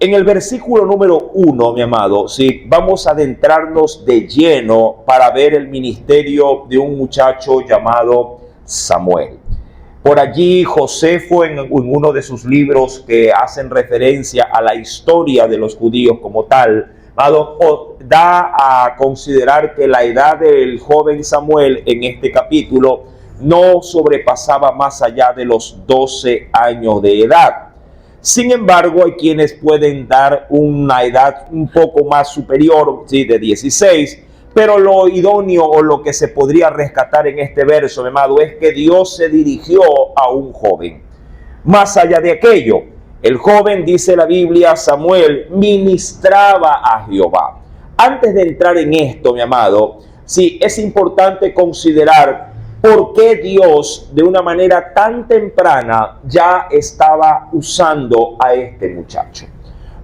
En el versículo número 1, mi amado, sí, vamos a adentrarnos de lleno para ver el ministerio de un muchacho llamado Samuel. Por allí Josefo, en uno de sus libros que hacen referencia a la historia de los judíos como tal, da a considerar que la edad del joven Samuel en este capítulo no sobrepasaba más allá de los 12 años de edad. Sin embargo, hay quienes pueden dar una edad un poco más superior, ¿sí?, de 16, pero lo idóneo o lo que se podría rescatar en este verso, mi amado, es que Dios se dirigió a un joven. Más allá de aquello, el joven, dice la Biblia, Samuel, ministraba a Jehová. Antes de entrar en esto, mi amado, sí, es importante considerar por qué Dios, de una manera tan temprana, ya estaba usando a este muchacho.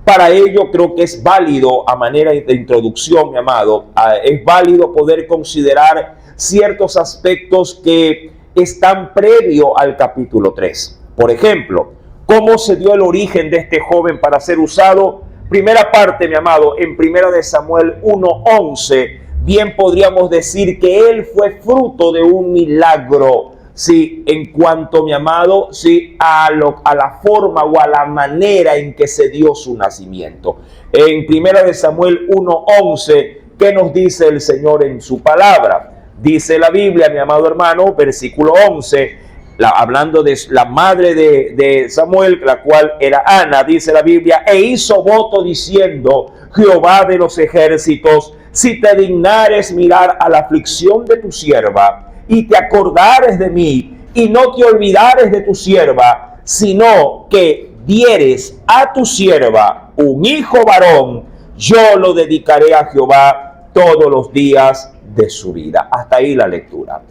Para ello creo que es válido, a manera de introducción, mi amado, es válido poder considerar ciertos aspectos que están previo al capítulo 3. Por ejemplo, ¿cómo se dio el origen de este joven para ser usado? Primera parte, mi amado, en 1 de Samuel 1:11, bien podríamos decir que él fue fruto de un milagro, sí, en cuanto, mi amado, sí, a la forma o a la manera en que se dio su nacimiento. En 1 de Samuel 1:11, ¿qué nos dice el Señor en su palabra? Dice la Biblia, mi amado hermano, versículo 11, hablando de la madre de Samuel, la cual era Ana, dice la Biblia, e hizo voto diciendo, Jehová de los ejércitos, si te dignares mirar a la aflicción de tu sierva, y te acordares de mí, y no te olvidares de tu sierva, sino que dieres a tu sierva un hijo varón, yo lo dedicaré a Jehová todos los días de su vida. Hasta ahí la lectura.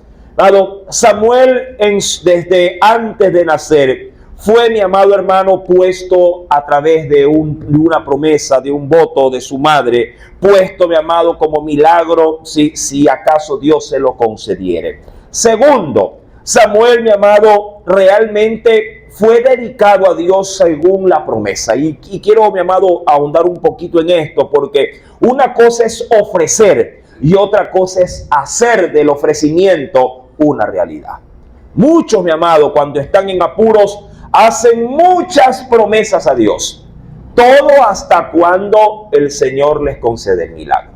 Samuel, desde antes de nacer, fue, mi amado hermano, puesto a través de una promesa, de un voto de su madre, puesto, mi amado, como milagro, si acaso Dios se lo concediere. Segundo, Samuel, mi amado, realmente fue dedicado a Dios según la promesa. Y quiero, mi amado, ahondar un poquito en esto, porque una cosa es ofrecer y otra cosa es hacer del ofrecimiento una realidad. Muchos, mi amado, cuando están en apuros, hacen muchas promesas a Dios. Todo hasta cuando el Señor les concede el milagro.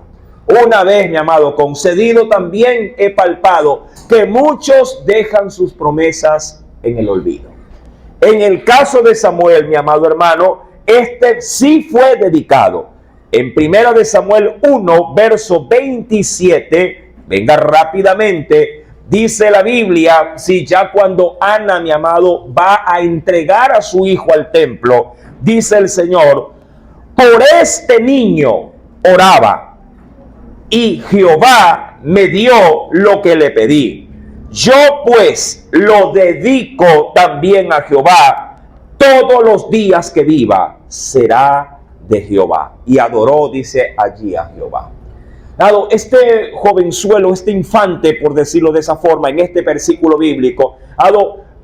Una vez, mi amado, concedido, también he palpado que muchos dejan sus promesas en el olvido. En el caso de Samuel, mi amado hermano, este sí fue dedicado. En 1 de Samuel 1, verso 27, venga rápidamente, dice la Biblia, si ya cuando Ana, mi amado, va a entregar a su hijo al templo, dice el Señor, por este niño oraba, y Jehová me dio lo que le pedí. Yo pues lo dedico también a Jehová, todos los días que viva será de Jehová. Y adoró, dice, allí a Jehová. Este jovenzuelo, este infante, por decirlo de esa forma, en este versículo bíblico,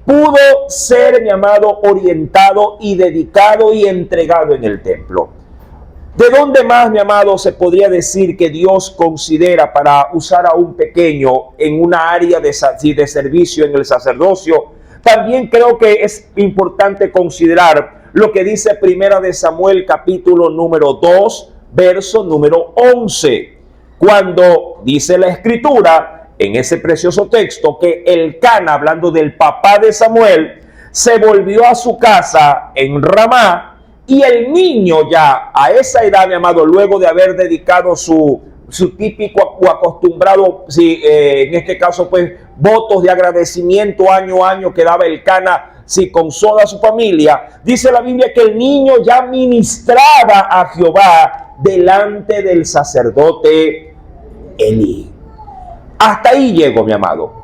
pudo ser, mi amado, orientado y dedicado y entregado en el templo. ¿De dónde más, mi amado, se podría decir que Dios considera para usar a un pequeño en una área de servicio en el sacerdocio? También creo que es importante considerar lo que dice 1 de Samuel capítulo número 2, verso número 11. Cuando dice la Escritura, en ese precioso texto, que Elcana, hablando del papá de Samuel, se volvió a su casa en Ramá, y el niño ya a esa edad, mi amado, luego de haber dedicado su típico o acostumbrado, en este caso, pues, votos de agradecimiento año a año que daba Elcana, con toda su familia, dice la Biblia que el niño ya ministraba a Jehová delante del sacerdote Elí. Hasta ahí llego, mi amado.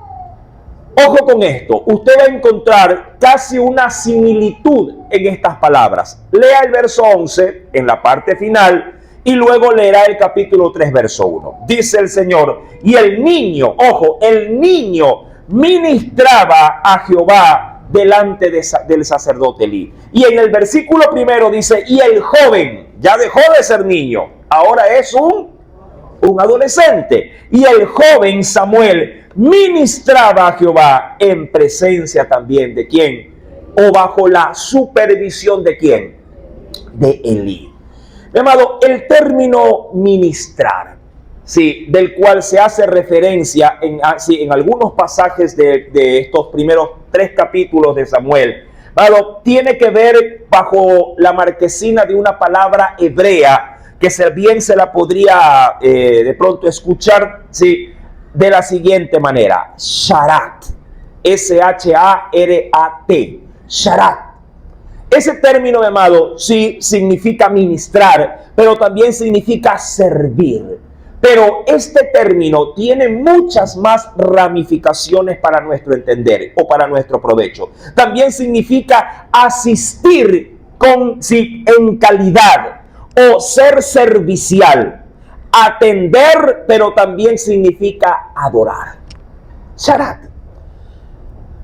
Ojo con esto, usted va a encontrar casi una similitud en estas palabras. Lea el verso 11 en la parte final y luego leerá el capítulo 3, verso 1. Dice el Señor, y el niño, ojo, el niño ministraba a Jehová delante del sacerdote Elí. Y en el versículo primero dice, y el joven ya dejó de ser niño, ahora es un adolescente. Y el joven Samuel ministraba a Jehová en presencia también de ¿quién? O bajo la supervisión de ¿quién? De Elí. Mi amado, el término ministrar, sí, del cual se hace referencia en algunos pasajes de estos primeros 3 capítulos de Samuel, amado, tiene que ver bajo la marquesina de una palabra hebrea que bien se la podría de pronto escuchar, sí, de la siguiente manera: sharat, S-H-A-R-A-T, sharat. Ese término, mi amado, sí significa ministrar, pero también significa servir. Pero este término tiene muchas más ramificaciones para nuestro entender o para nuestro provecho. También significa asistir en calidad o ser servicial. Atender, pero también significa adorar. Sharat.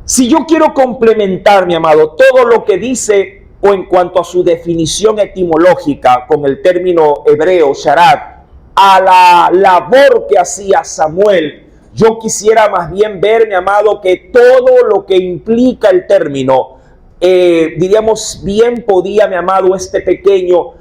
Si yo quiero complementar, mi amado, todo lo que dice o en cuanto a su definición etimológica con el término hebreo sharat, a la labor que hacía Samuel, yo quisiera más bien ver, mi amado, que todo lo que implica el término, diríamos, bien podía, mi amado, este pequeño,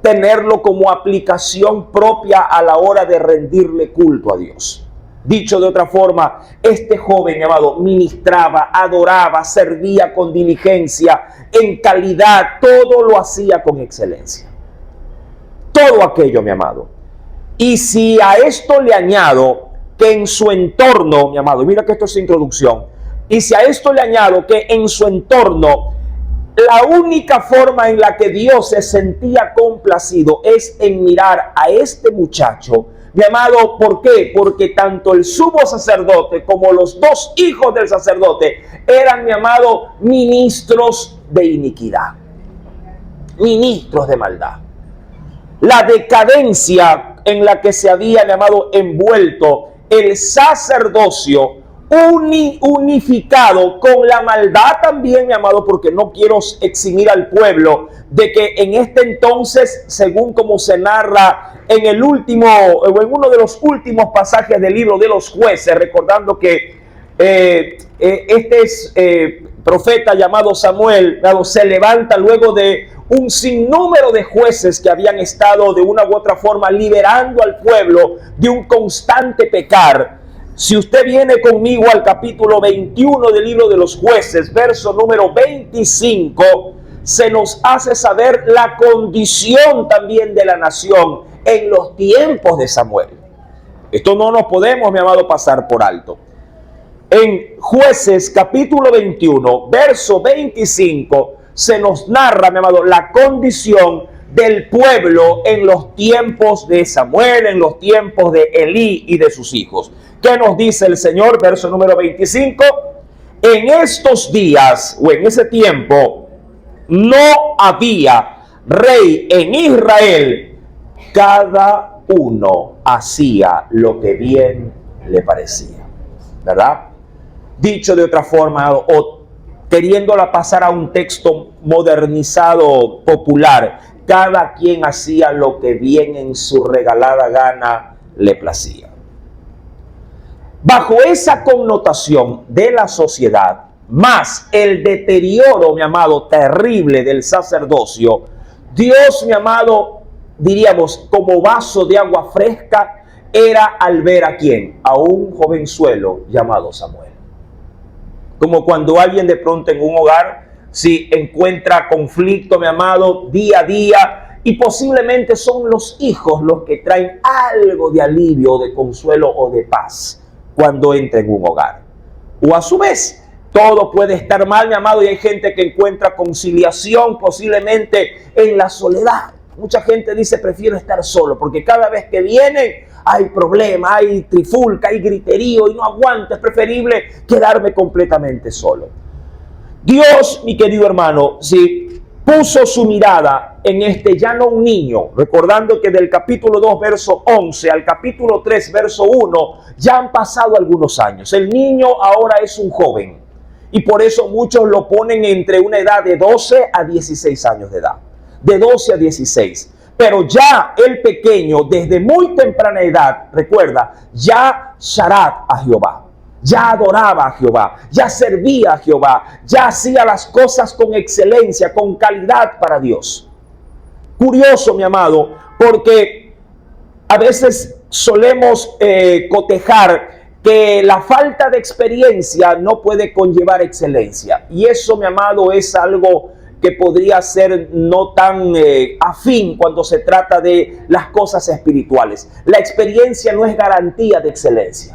tenerlo como aplicación propia a la hora de rendirle culto a Dios. Dicho de otra forma, este joven, mi amado, ministraba, adoraba, servía con diligencia, en calidad, todo lo hacía con excelencia. Todo aquello, mi amado. Y si a esto le añado que en su entorno, mi amado, mira que esto es introducción, y si a esto le añado que en su entorno la única forma en la que Dios se sentía complacido es en mirar a este muchacho, mi amado, ¿por qué? Porque tanto el sumo sacerdote como los 2 hijos del sacerdote eran, mi amado, ministros de iniquidad, ministros de maldad. La decadencia en la que se había, mi amado, envuelto el sacerdocio unificado con la maldad también, mi amado, porque no quiero eximir al pueblo de que en este entonces, según como se narra en el último o en uno de los últimos pasajes del libro de los Jueces, recordando que profeta llamado Samuel se levanta luego de un sinnúmero de jueces que habían estado de una u otra forma liberando al pueblo de un constante pecar. Si usted viene conmigo al capítulo 21 del libro de los Jueces, verso número 25, se nos hace saber la condición también de la nación en los tiempos de Samuel. Esto no nos podemos, mi amado, pasar por alto. En Jueces capítulo 21, verso 25, se nos narra, mi amado, la condición del pueblo en los tiempos de Samuel, en los tiempos de Elí y de sus hijos. ¿Qué nos dice el Señor? Verso número 25. En estos días o en ese tiempo no había rey en Israel. Cada uno hacía lo que bien le parecía. ¿Verdad? Dicho de otra forma, o queriéndola pasar a un texto modernizado, popular, cada quien hacía lo que bien en su regalada gana le placía. Bajo esa connotación de la sociedad, más el deterioro, mi amado, terrible del sacerdocio, Dios, mi amado, diríamos, como vaso de agua fresca, era al ver a quién, a un jovenzuelo llamado Samuel. Como cuando alguien de pronto en un hogar, si encuentra conflicto, mi amado, día a día, y posiblemente son los hijos los que traen algo de alivio, de consuelo o de paz cuando entra en un hogar. O a su vez, todo puede estar mal, mi amado, y hay gente que encuentra conciliación posiblemente en la soledad. Mucha gente dice, prefiero estar solo, porque cada vez que vienen hay problema, hay trifulca, hay griterío y no aguanto, es preferible quedarme completamente solo. Dios, mi querido hermano, si puso su mirada en ya no un niño, recordando que del capítulo 2, verso 11 al capítulo 3, verso 1, ya han pasado algunos años. El niño ahora es un joven. Y por eso muchos lo ponen entre una edad de 12 a 16 años de edad. De 12 a 16. Pero ya el pequeño, desde muy temprana edad, recuerda, ya sharat a Jehová. Ya adoraba a Jehová, ya servía a Jehová, ya hacía las cosas con excelencia, con calidad para Dios. Curioso, mi amado, porque a veces solemos cotejar que la falta de experiencia no puede conllevar excelencia. Y eso, mi amado, es algo que podría ser no tan afín cuando se trata de las cosas espirituales. La experiencia no es garantía de excelencia.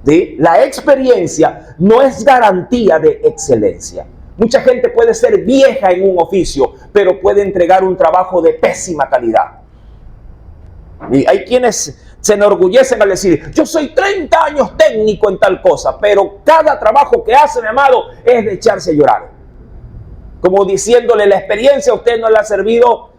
¿Sí? La experiencia no es garantía de excelencia. Mucha gente puede ser vieja en un oficio, pero puede entregar un trabajo de pésima calidad. Y hay quienes se enorgullecen al decir, yo soy 30 años técnico en tal cosa, pero cada trabajo que hace, mi amado, es de echarse a llorar. Como diciéndole, la experiencia a usted no le ha servido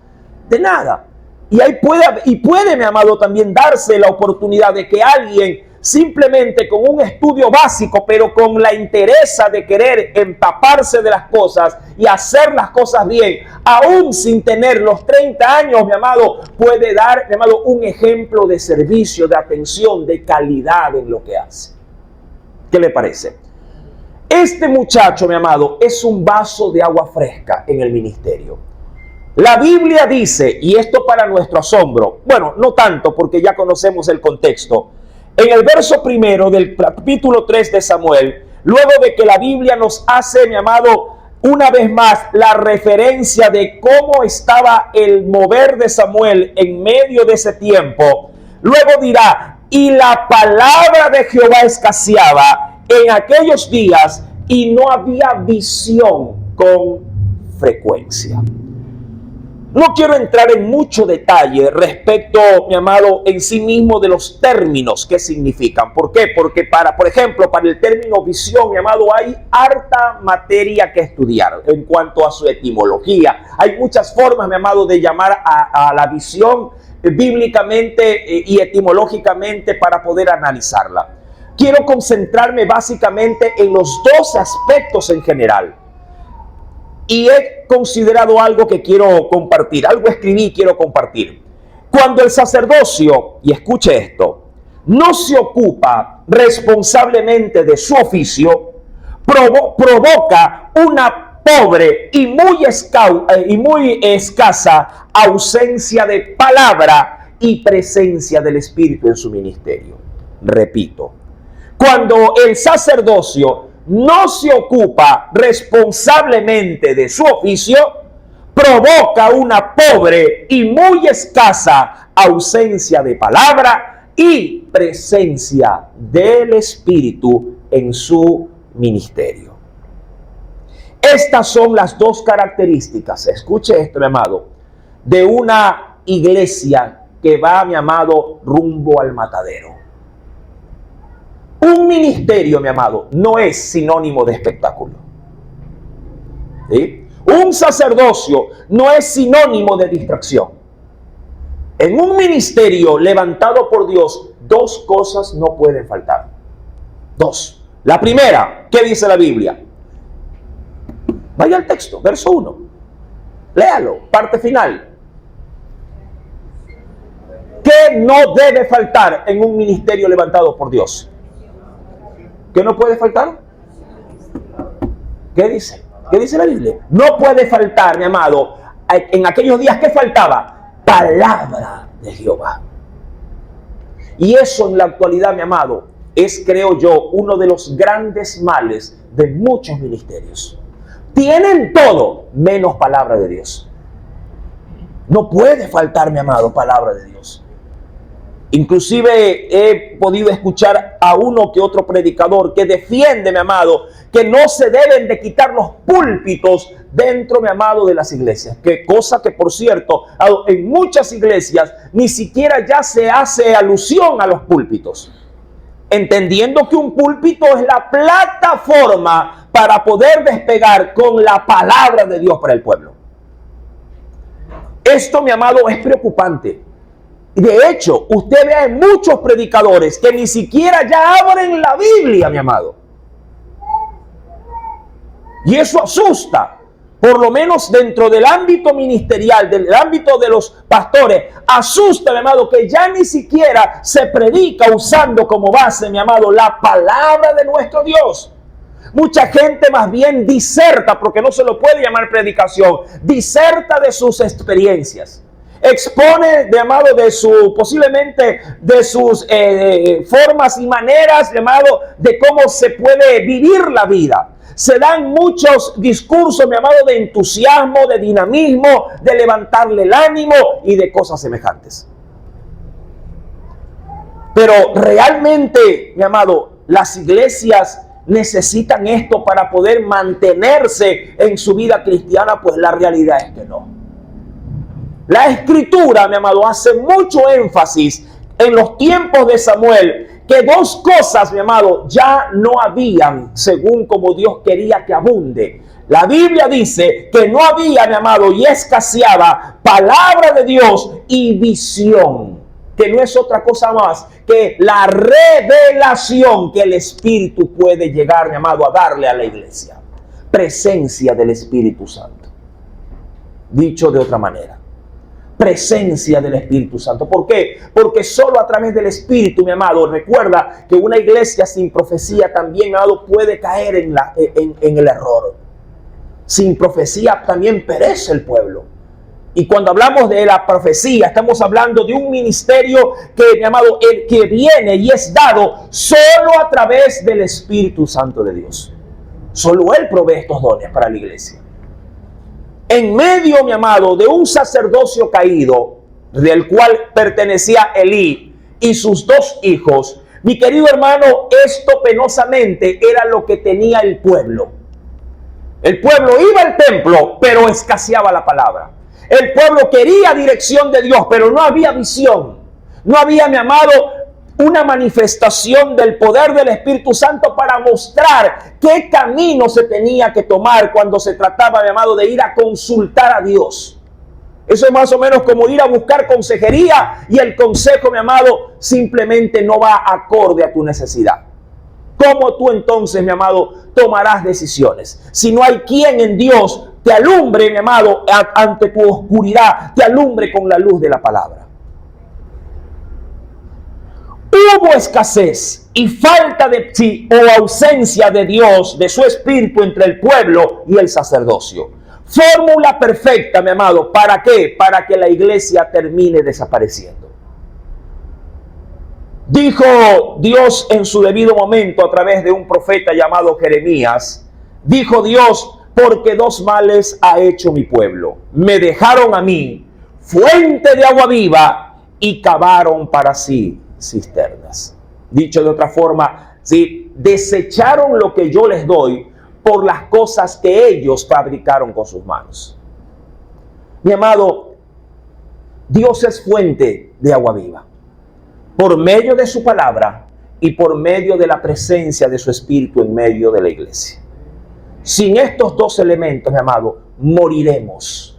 de nada. Y ahí puede, mi amado, también darse la oportunidad de que alguien simplemente con un estudio básico, pero con la interesa de querer empaparse de las cosas y hacer las cosas bien, aún sin tener los 30 años, mi amado, puede dar, mi amado, un ejemplo de servicio, de atención, de calidad en lo que hace. ¿Qué le parece? Este muchacho, mi amado, es un vaso de agua fresca en el ministerio. La Biblia dice, y esto para nuestro asombro, bueno, no tanto porque ya conocemos el contexto, en el verso primero del capítulo 3 de Samuel, luego de que la Biblia nos hace, mi amado, una vez más la referencia de cómo estaba el mover de Samuel en medio de ese tiempo, luego dirá, y la palabra de Jehová escaseaba en aquellos días y no había visión con frecuencia. No quiero entrar en mucho detalle respecto, mi amado, en sí mismo de los términos que significan. ¿Por qué? Porque por ejemplo, para el término visión, mi amado, hay harta materia que estudiar en cuanto a su etimología. Hay muchas formas, mi amado, de llamar a la visión bíblicamente y etimológicamente para poder analizarla. Quiero concentrarme básicamente en los dos aspectos en general. Y he considerado algo que quiero compartir, algo escribí y quiero compartir. Cuando el sacerdocio, y escuche esto, no se ocupa responsablemente de su oficio, provoca una pobre y muy escasa ausencia de palabra y presencia del Espíritu en su ministerio. Repito, cuando el sacerdocio no se ocupa responsablemente de su oficio, provoca una pobre y muy escasa ausencia de palabra y presencia del Espíritu en su ministerio. Estas son las dos características, escuche esto, mi amado, de una iglesia que va, mi amado, rumbo al matadero. Un ministerio, mi amado, no es sinónimo de espectáculo. ¿Sí? Un sacerdocio no es sinónimo de distracción. En un ministerio levantado por Dios, dos cosas no pueden faltar. Dos. La primera, ¿qué dice la Biblia? Vaya al texto, verso 1. Léalo, parte final. ¿Qué no debe faltar en un ministerio levantado por Dios? ¿Qué no puede faltar? ¿Qué dice? ¿Qué dice la Biblia? No puede faltar, mi amado, en aquellos días, ¿qué faltaba? Palabra de Jehová. Y eso en la actualidad, mi amado, es, creo yo, uno de los grandes males de muchos ministerios. Tienen todo menos palabra de Dios. No puede faltar, mi amado, palabra de Dios. Inclusive he podido escuchar a uno que otro predicador que defiende, mi amado, que no se deben de quitar los púlpitos dentro, mi amado, de las iglesias. Que cosa que, por cierto, en muchas iglesias ni siquiera ya se hace alusión a los púlpitos, entendiendo que un púlpito es la plataforma para poder despegar con la palabra de Dios para el pueblo. Esto, mi amado, es preocupante. De hecho, usted ve a muchos predicadores que ni siquiera ya abren la Biblia, mi amado. Y eso asusta, por lo menos dentro del ámbito ministerial, del ámbito de los pastores. Asusta, mi amado, que ya ni siquiera se predica usando como base, mi amado, la palabra de nuestro Dios. Mucha gente más bien diserta, porque no se lo puede llamar predicación, diserta de sus experiencias. Expone, llamado, posiblemente de sus formas y maneras, llamado, de cómo se puede vivir la vida. Se dan muchos discursos, mi amado, de entusiasmo, de dinamismo, de levantarle el ánimo y de cosas semejantes. Pero realmente, mi amado, las iglesias necesitan esto para poder mantenerse en su vida cristiana. Pues la realidad es que no. La Escritura, mi amado, hace mucho énfasis en los tiempos de Samuel, que dos cosas, mi amado, ya no habían según como Dios quería que abunde. La Biblia dice que no había, mi amado, y escaseaba palabra de Dios y visión, que no es otra cosa más que la revelación que el Espíritu puede llegar, mi amado, a darle a la iglesia. Presencia del Espíritu Santo. Dicho de otra manera, presencia del Espíritu Santo. ¿Por qué? Porque solo a través del Espíritu, mi amado, recuerda que una iglesia sin profecía también, mi amado, puede caer en el error. Sin profecía también perece el pueblo. Y cuando hablamos de la profecía, estamos hablando de un ministerio que, mi amado, el que viene y es dado solo a través del Espíritu Santo de Dios. Solo Él provee estos dones para la iglesia. En medio, mi amado, de un sacerdocio caído, del cual pertenecía Elí y sus dos hijos, mi querido hermano, esto penosamente era lo que tenía el pueblo. El pueblo iba al templo, pero escaseaba la palabra. El pueblo quería dirección de Dios, pero no había visión. No había, mi amado, una manifestación del poder del Espíritu Santo para mostrar qué camino se tenía que tomar cuando se trataba, mi amado, de ir a consultar a Dios. Eso es más o menos como ir a buscar consejería y el consejo, mi amado, simplemente no va acorde a tu necesidad. ¿Cómo tú entonces, mi amado, tomarás decisiones? Si no hay quien en Dios te alumbre, mi amado, ante tu oscuridad, te alumbre con la luz de la palabra. Hubo escasez y falta de sí o ausencia de Dios, de su Espíritu entre el pueblo y el sacerdocio. Fórmula perfecta, mi amado. ¿Para qué? Para que la iglesia termine desapareciendo. Dijo Dios en su debido momento a través de un profeta llamado Jeremías. Dijo Dios: porque dos males ha hecho mi pueblo. Me dejaron a mí fuente de agua viva y cavaron para sí cisternas. Dicho de otra forma, ¿sí? Desecharon lo que yo les doy por las cosas que ellos fabricaron con sus manos. Mi amado, Dios es fuente de agua viva. Por medio de su palabra y por medio de la presencia de su Espíritu en medio de la iglesia. Sin estos dos elementos, mi amado, moriremos.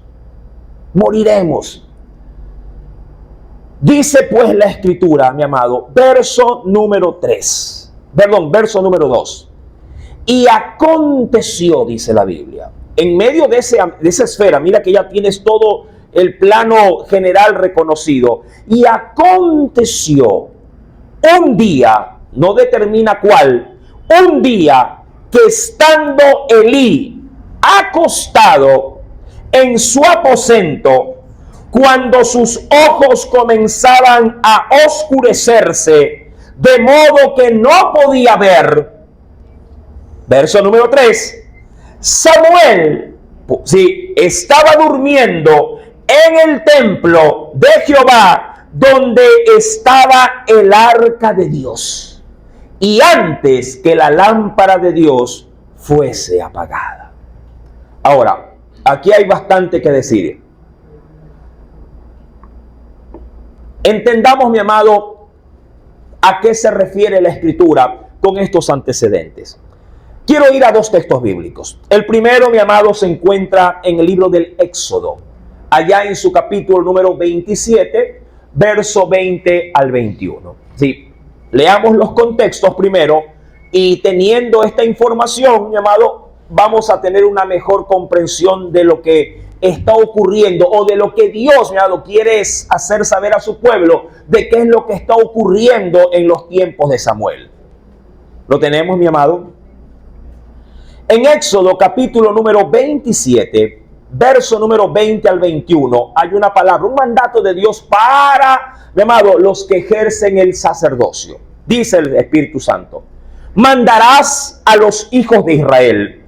Moriremos. Dice pues la Escritura, mi amado, verso número 2. Y aconteció, dice la Biblia, en medio de esa esfera, mira que ya tienes todo el plano general reconocido. Y aconteció un día, no determina cuál, un día que estando Elí acostado en su aposento, cuando sus ojos comenzaban a oscurecerse, de modo que no podía ver. Verso número 3. Samuel, sí, estaba durmiendo en el templo de Jehová, donde estaba el arca de Dios, y antes que la lámpara de Dios fuese apagada. Ahora, aquí hay bastante que decir. Entendamos, mi amado, a qué se refiere la Escritura con estos antecedentes. Quiero ir a dos textos bíblicos. El primero, mi amado, se encuentra en el libro del Éxodo, allá en su capítulo número 27, verso 20 al 21. Sí, leamos los contextos primero y teniendo esta información, mi amado, vamos a tener una mejor comprensión de lo que está ocurriendo o de lo que Dios, mi amado, quiere hacer saber a su pueblo de qué es lo que está ocurriendo en los tiempos de Samuel. ¿Lo tenemos, mi amado? En Éxodo capítulo número 27, verso número 20 al 21, hay una palabra, un mandato de Dios para, mi amado, los que ejercen el sacerdocio. Dice el Espíritu Santo: mandarás a los hijos de Israel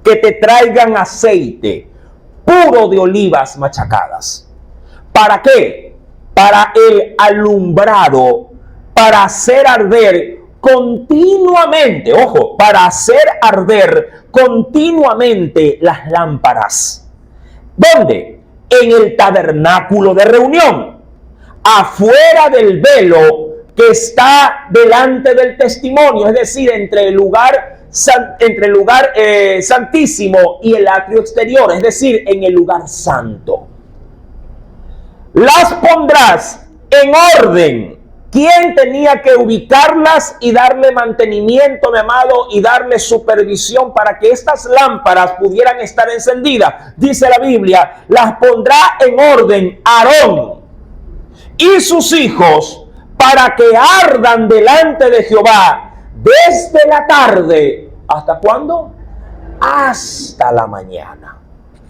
que te traigan aceite puro de olivas machacadas. ¿Para qué? Para el alumbrado, para hacer arder continuamente, ojo, para hacer arder continuamente las lámparas. ¿Dónde? En el tabernáculo de reunión, afuera del velo que está delante del testimonio, es decir, entre el lugar santísimo y el atrio exterior, es decir, en el lugar santo. Las pondrás en orden. ¿Quién tenía que ubicarlas y darle mantenimiento, mi amado, y darle supervisión para que estas lámparas pudieran estar encendidas? Dice la Biblia, las pondrá en orden Aarón y sus hijos para que ardan delante de Jehová desde la tarde. ¿Hasta cuándo? Hasta la mañana.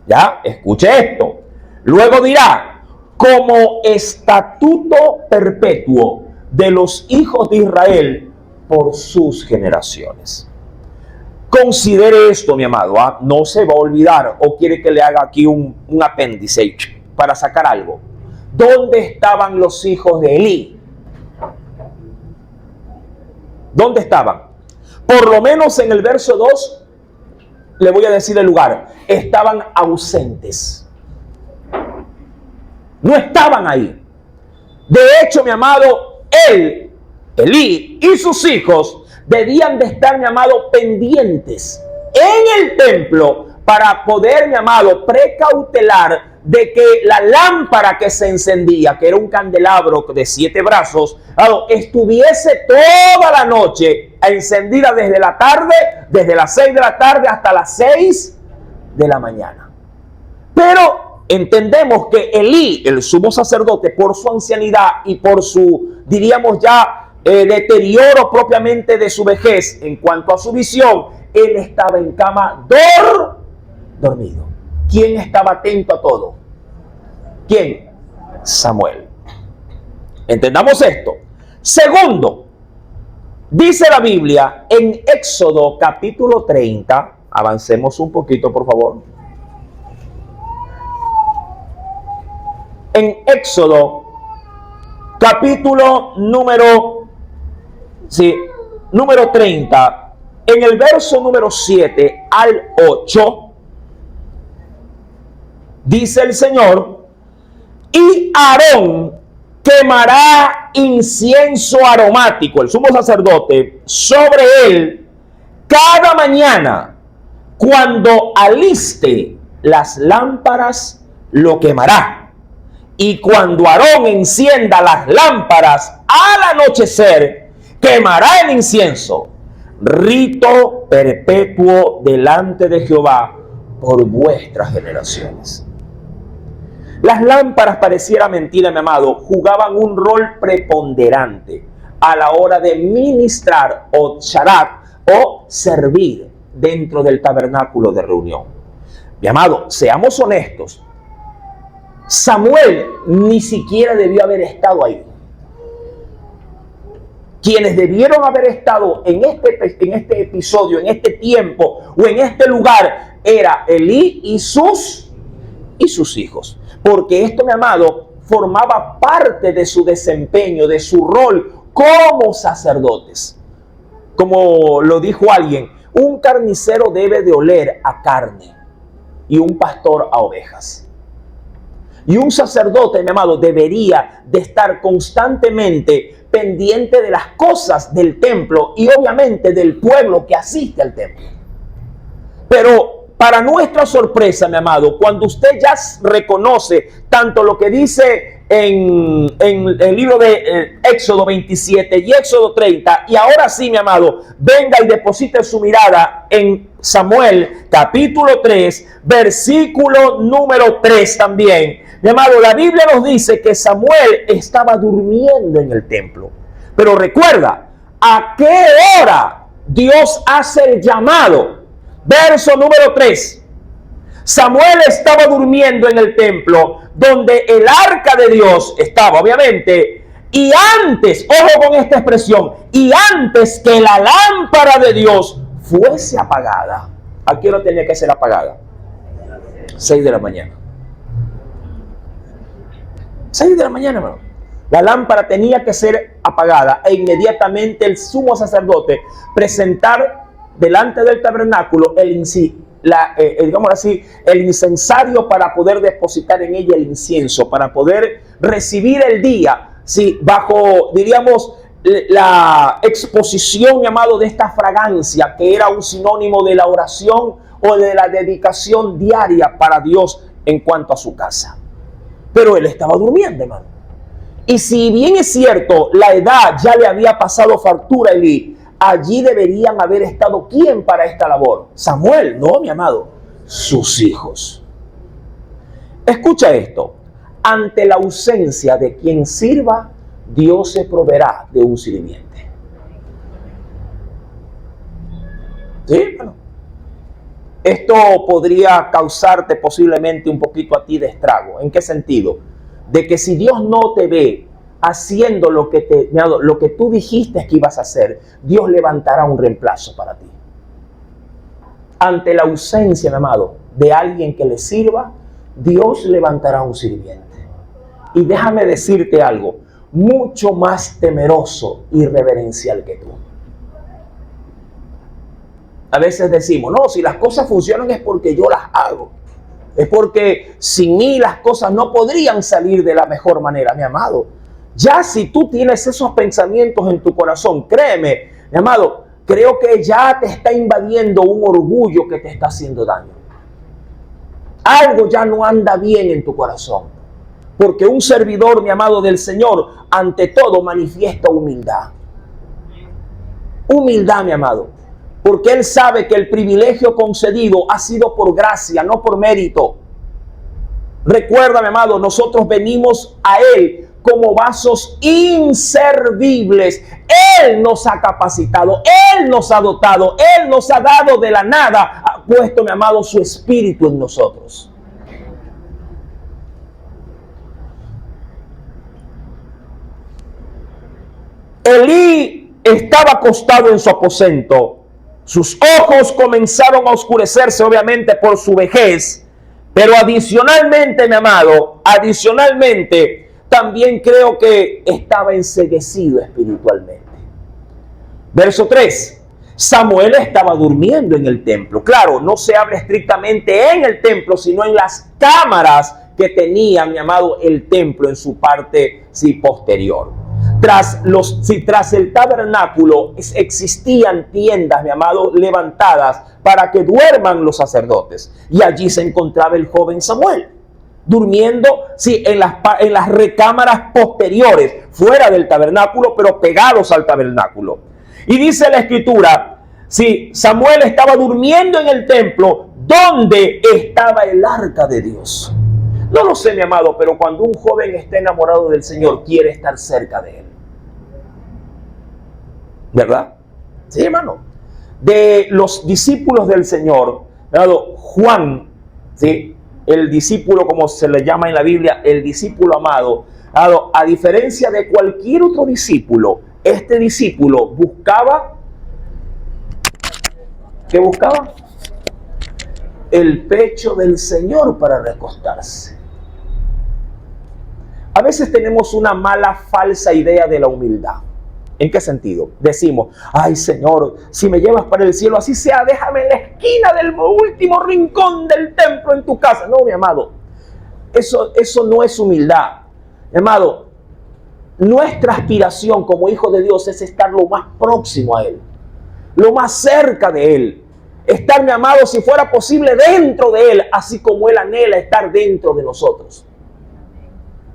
Ya, escuche esto. Luego dirá, como estatuto perpetuo de los hijos de Israel por sus generaciones. Considere esto, mi amado, ¿ah? No se va a olvidar, o quiere que le haga aquí un apéndice para sacar algo. ¿Dónde estaban los hijos de Elí? ¿Dónde estaban? Por lo menos en el verso 2, le voy a decir el lugar. Estaban ausentes. No estaban ahí. De hecho, mi amado, Elí y sus hijos debían de estar, mi amado, pendientes en el templo para poder, mi amado, precautelar de que la lámpara que se encendía, que era un candelabro de 7 brazos, estuviese toda la noche encendida desde la tarde, desde las 6 de la tarde hasta las 6 de la mañana. Pero entendemos que Elí, el sumo sacerdote, por su ancianidad y por su, diríamos ya, deterioro propiamente de su vejez en cuanto a su visión, él estaba en cama dormido. ¿Quién estaba atento a todo? ¿Quién? Samuel. Entendamos esto. Segundo, dice la Biblia en Éxodo capítulo 30, avancemos un poquito, por favor. En Éxodo capítulo número 30, en el verso número 7 al 8, dice el Señor: y Aarón quemará incienso aromático, el sumo sacerdote, sobre él cada mañana. Cuando aliste las lámparas, lo quemará. Y cuando Aarón encienda las lámparas al anochecer, quemará el incienso. Rito perpetuo delante de Jehová por vuestras generaciones. Las lámparas, pareciera mentira, mi amado, jugaban un rol preponderante a la hora de ministrar o sharat o servir dentro del tabernáculo de reunión. Mi amado, seamos honestos. Samuel ni siquiera debió haber estado ahí. Quienes debieron haber estado en este episodio, en este tiempo o en este lugar, era Elí y sus hijos. Porque esto, mi amado, formaba parte de su desempeño, de su rol como sacerdotes. Como lo dijo alguien, un carnicero debe de oler a carne y un pastor a ovejas. Y un sacerdote, mi amado, debería de estar constantemente pendiente de las cosas del templo y obviamente del pueblo que asiste al templo. Pero para nuestra sorpresa, mi amado, cuando usted ya reconoce tanto lo que dice en el libro de Éxodo 27 y Éxodo 30. Y ahora sí, mi amado, venga y deposite su mirada en Samuel capítulo 3, versículo número 3 también. Mi amado, la Biblia nos dice que Samuel estaba durmiendo en el templo. Pero recuerda, ¿a qué hora Dios hace el llamado? Verso número 3. Samuel estaba durmiendo en el templo donde el arca de Dios estaba, obviamente, y antes, ojo con esta expresión, y antes que la lámpara de Dios fuese apagada. ¿A qué hora tenía que ser apagada? 6 de la mañana. 6 de la mañana, hermano. La lámpara tenía que ser apagada e inmediatamente el sumo sacerdote presentar delante del tabernáculo digamos así, el incensario para poder depositar en ella el incienso, para poder recibir el día, sí, bajo, diríamos, la exposición, llamado, de esta fragancia, que era un sinónimo de la oración o de la dedicación diaria para Dios en cuanto a su casa. Pero él estaba durmiendo, hermano. Y si bien es cierto, la edad ya le había pasado factura a Elí, allí deberían haber estado ¿quién para esta labor? Samuel, no, mi amado, sus hijos. Escucha esto, ante la ausencia de quien sirva, Dios se proveerá de un sirviente. ¿Sí? Bueno, esto podría causarte posiblemente un poquito a ti de estrago. ¿En qué sentido? De que si Dios no te ve haciendo lo que tú dijiste que ibas a hacer, Dios levantará un reemplazo para ti. Ante la ausencia, mi amado, de alguien que le sirva, Dios levantará un sirviente. Y déjame decirte algo, mucho más temeroso y reverencial que tú. A veces decimos, no, si las cosas funcionan es porque yo las hago. Es porque sin mí las cosas no podrían salir de la mejor manera, mi amado. Ya si tú tienes esos pensamientos en tu corazón, créeme, mi amado, creo que ya te está invadiendo un orgullo que te está haciendo daño. Algo ya no anda bien en tu corazón. Porque un servidor, mi amado, del Señor, ante todo manifiesta humildad. Humildad, mi amado. Porque Él sabe que el privilegio concedido ha sido por gracia, no por mérito. Recuerda, mi amado, nosotros venimos a Él como vasos inservibles. Él nos ha capacitado, Él nos ha dotado, Él nos ha dado de la nada, ha puesto, mi amado, su espíritu en nosotros. Elí estaba acostado en su aposento. Sus ojos comenzaron a oscurecerse, obviamente, por su vejez. Pero adicionalmente, mi amado, también creo que estaba enceguecido espiritualmente. Verso 3. Samuel estaba durmiendo en el templo. Claro, no se habla estrictamente en el templo, sino en las cámaras que tenía, mi amado, el templo en su parte posterior. Tras el tabernáculo existían tiendas, mi amado, levantadas para que duerman los sacerdotes. Y allí se encontraba el joven Samuel, durmiendo, en las recámaras posteriores, fuera del tabernáculo, pero pegados al tabernáculo. Y dice la Escritura, Samuel estaba durmiendo en el templo donde estaba el arca de Dios. No lo sé, mi amado, pero cuando un joven está enamorado del Señor, quiere estar cerca de Él. ¿Verdad? Sí, hermano. De los discípulos del Señor, amado, Juan, ¿sí?, el discípulo, como se le llama en la Biblia, el discípulo amado, a diferencia de cualquier otro discípulo, este discípulo buscaba, ¿qué buscaba? El pecho del Señor para recostarse. A veces tenemos una mala, falsa idea de la humildad. ¿En qué sentido? Decimos, ay Señor, si me llevas para el cielo, así sea, déjame en la esquina del último rincón del templo en tu casa. No, mi amado, eso no es humildad. Mi amado, nuestra aspiración como hijos de Dios es estar lo más próximo a Él, lo más cerca de Él. Estar, mi amado, si fuera posible, dentro de Él, así como Él anhela estar dentro de nosotros.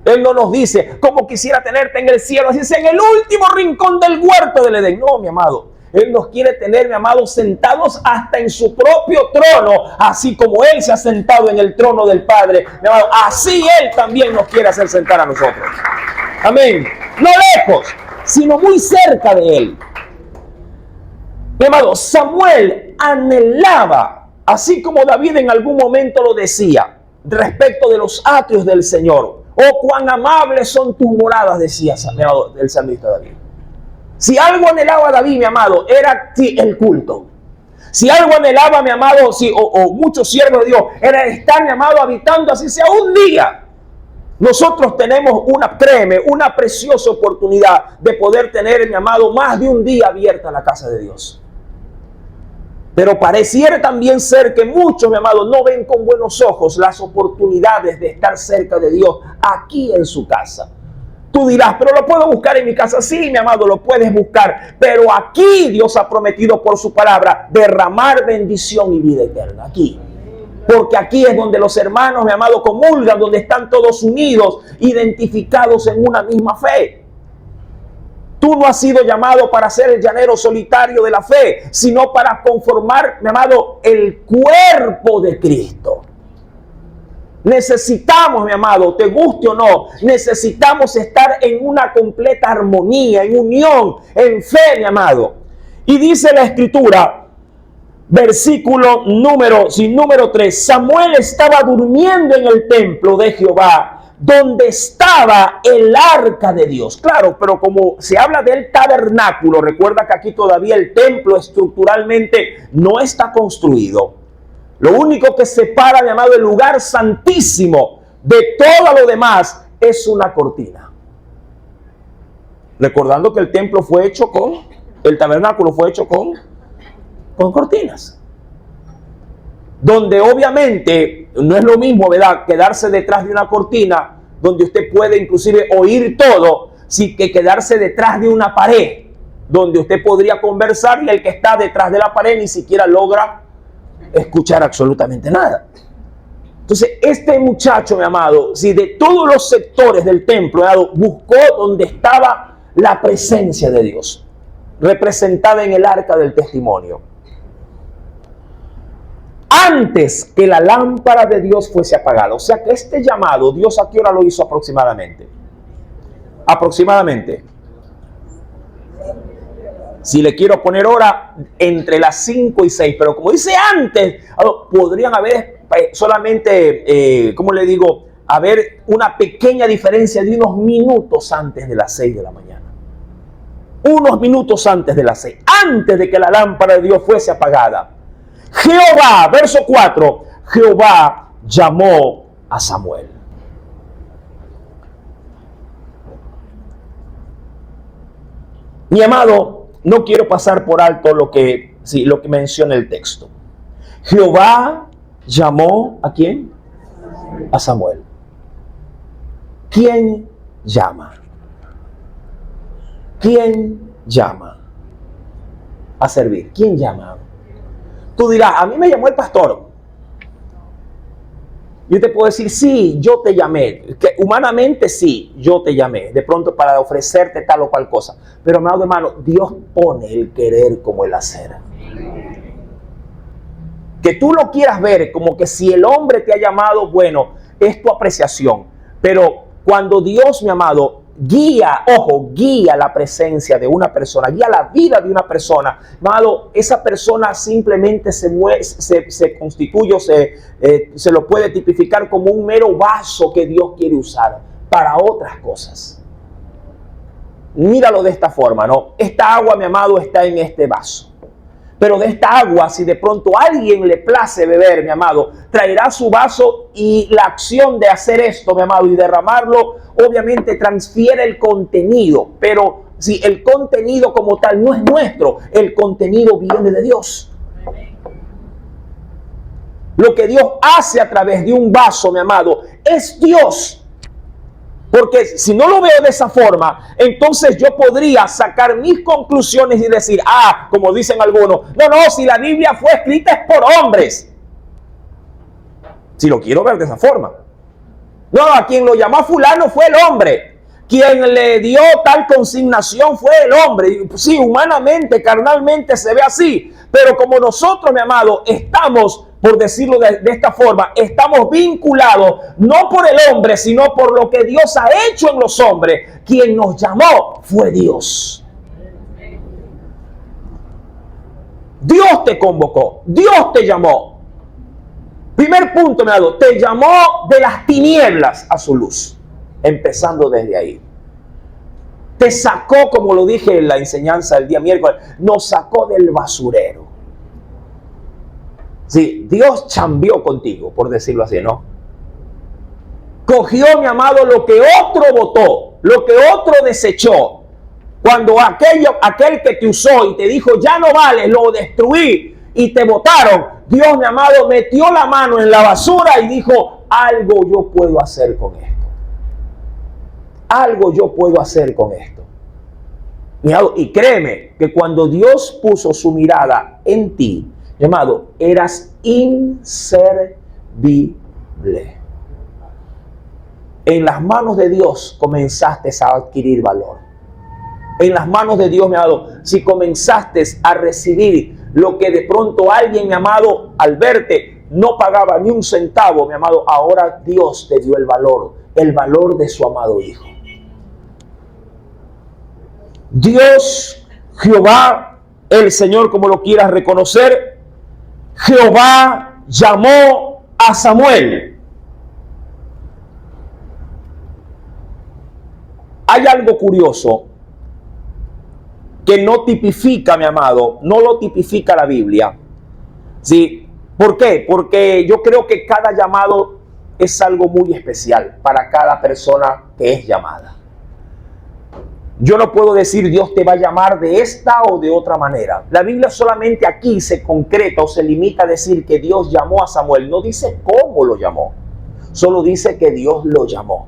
Él no nos dice, como quisiera tenerte en el cielo, así sea en el último rincón del huerto del Edén. No, mi amado. Él nos quiere tener, mi amado, sentados hasta en su propio trono, así como Él se ha sentado en el trono del Padre. Mi amado, así Él también nos quiere hacer sentar a nosotros. Amén. No lejos, sino muy cerca de Él. Mi amado, Samuel anhelaba, así como David en algún momento lo decía, respecto de los atrios del Señor. Oh, cuán amables son tus moradas, decía el salmista David. Si algo anhelaba David, mi amado, era el culto. Si algo anhelaba, mi amado, o muchos siervos de Dios, era estar, mi amado, habitando así sea un día. Nosotros tenemos una preciosa oportunidad de poder tener, mi amado, más de un día abierta la casa de Dios. Pero pareciera también ser que muchos, mi amado, no ven con buenos ojos las oportunidades de estar cerca de Dios aquí en su casa. Tú dirás, pero lo puedo buscar en mi casa. Sí, mi amado, lo puedes buscar. Pero aquí Dios ha prometido por su palabra derramar bendición y vida eterna. Aquí. Porque aquí es donde los hermanos, mi amado, comulgan, donde están todos unidos, identificados en una misma fe. Tú no has sido llamado para ser el llanero solitario de la fe, sino para conformar, mi amado, el cuerpo de Cristo. Necesitamos, mi amado, te guste o no, necesitamos estar en una completa armonía, en unión, en fe, mi amado. Y dice la Escritura, versículo número 3, Samuel estaba durmiendo en el templo de Jehová, donde estaba el arca de Dios. Claro, pero como se habla del tabernáculo, recuerda que aquí todavía el templo estructuralmente no está construido. Lo único que separa, mi amado, el lugar santísimo de todo lo demás es una cortina. Recordando que el templo fue hecho el tabernáculo fue hecho con cortinas. Donde obviamente no es lo mismo, ¿verdad?, quedarse detrás de una cortina donde usted puede inclusive oír todo, sí, que quedarse detrás de una pared donde usted podría conversar y el que está detrás de la pared ni siquiera logra escuchar absolutamente nada. Entonces este muchacho, mi amado, si de todos los sectores del templo, buscó donde estaba la presencia de Dios, representada en el arca del testimonio. Antes que la lámpara de Dios fuese apagada. O sea que este llamado, Dios ¿a qué hora lo hizo aproximadamente? Aproximadamente. Si le quiero poner hora, entre las 5 y 6. Pero como dice antes, podrían haber solamente, ¿cómo le digo? Haber una pequeña diferencia de unos minutos antes de las 6 de la mañana. Unos minutos antes de las 6. Antes de que la lámpara de Dios fuese apagada. Jehová, verso 4, Jehová llamó a Samuel. Mi amado, no quiero pasar por alto lo que menciona el texto. Jehová llamó ¿a quién? A Samuel. ¿Quién llama? ¿Quién llama a servir? ¿Quién llama? Tú dirás, a mí me llamó el pastor. Yo te puedo decir, sí, yo te llamé. Que humanamente sí, yo te llamé. De pronto para ofrecerte tal o cual cosa. Pero, amado hermano, Dios pone el querer como el hacer. Que tú lo quieras ver como que si el hombre te ha llamado, bueno, es tu apreciación. Pero cuando Dios, mi amado, guía la presencia de una persona, guía la vida de una persona, amado, esa persona simplemente se constituye, se lo puede tipificar como un mero vaso que Dios quiere usar para otras cosas. Míralo de esta forma, ¿no? Esta agua, mi amado, está en este vaso. Pero de esta agua, si de pronto a alguien le place beber, mi amado, traerá su vaso y la acción de hacer esto, mi amado, y derramarlo, obviamente transfiere el contenido. Pero si el contenido como tal no es nuestro, el contenido viene de Dios. Lo que Dios hace a través de un vaso, mi amado, es Dios. Porque si no lo veo de esa forma, entonces yo podría sacar mis conclusiones y decir, como dicen algunos, no, si la Biblia fue escrita es por hombres. Si lo quiero ver de esa forma. No, a quien lo llamó fulano fue el hombre. Quien le dio tal consignación fue el hombre. Sí, humanamente, carnalmente se ve así. Pero como nosotros, mi amado, estamos, por decirlo de esta forma, estamos vinculados no por el hombre, sino por lo que Dios ha hecho en los hombres. Quien nos llamó fue Dios. Dios te convocó, Dios te llamó. Primer punto, mi amado, te llamó de las tinieblas a su luz. Empezando desde ahí. Te sacó, como lo dije en la enseñanza del día miércoles, nos sacó del basurero. Sí, Dios chambeó contigo, por decirlo así, ¿no? Cogió, mi amado, lo que otro votó, lo que otro desechó. Cuando aquel que te usó y te dijo, ya no vale, lo destruí y te votaron, Dios, mi amado, metió la mano en la basura y dijo, algo yo puedo hacer con esto. Algo yo puedo hacer con esto. Mi amado, y créeme que cuando Dios puso su mirada en ti, mi amado, eras inservible. En las manos de Dios comenzaste a adquirir valor. En las manos de Dios, mi amado, si comenzaste a recibir lo que de pronto alguien, mi amado, al verte no pagaba ni un centavo, mi amado, ahora Dios te dio el valor de su amado Hijo. Dios, Jehová, el Señor, como lo quieras reconocer, Jehová llamó a Samuel. Hay algo curioso que no tipifica, mi amado, no lo tipifica la Biblia. ¿Sí? ¿Por qué? Porque yo creo que cada llamado es algo muy especial para cada persona que es llamada. Yo no puedo decir Dios te va a llamar de esta o de otra manera. La Biblia solamente aquí se concreta o se limita a decir que Dios llamó a Samuel. No dice cómo lo llamó, solo dice que Dios lo llamó.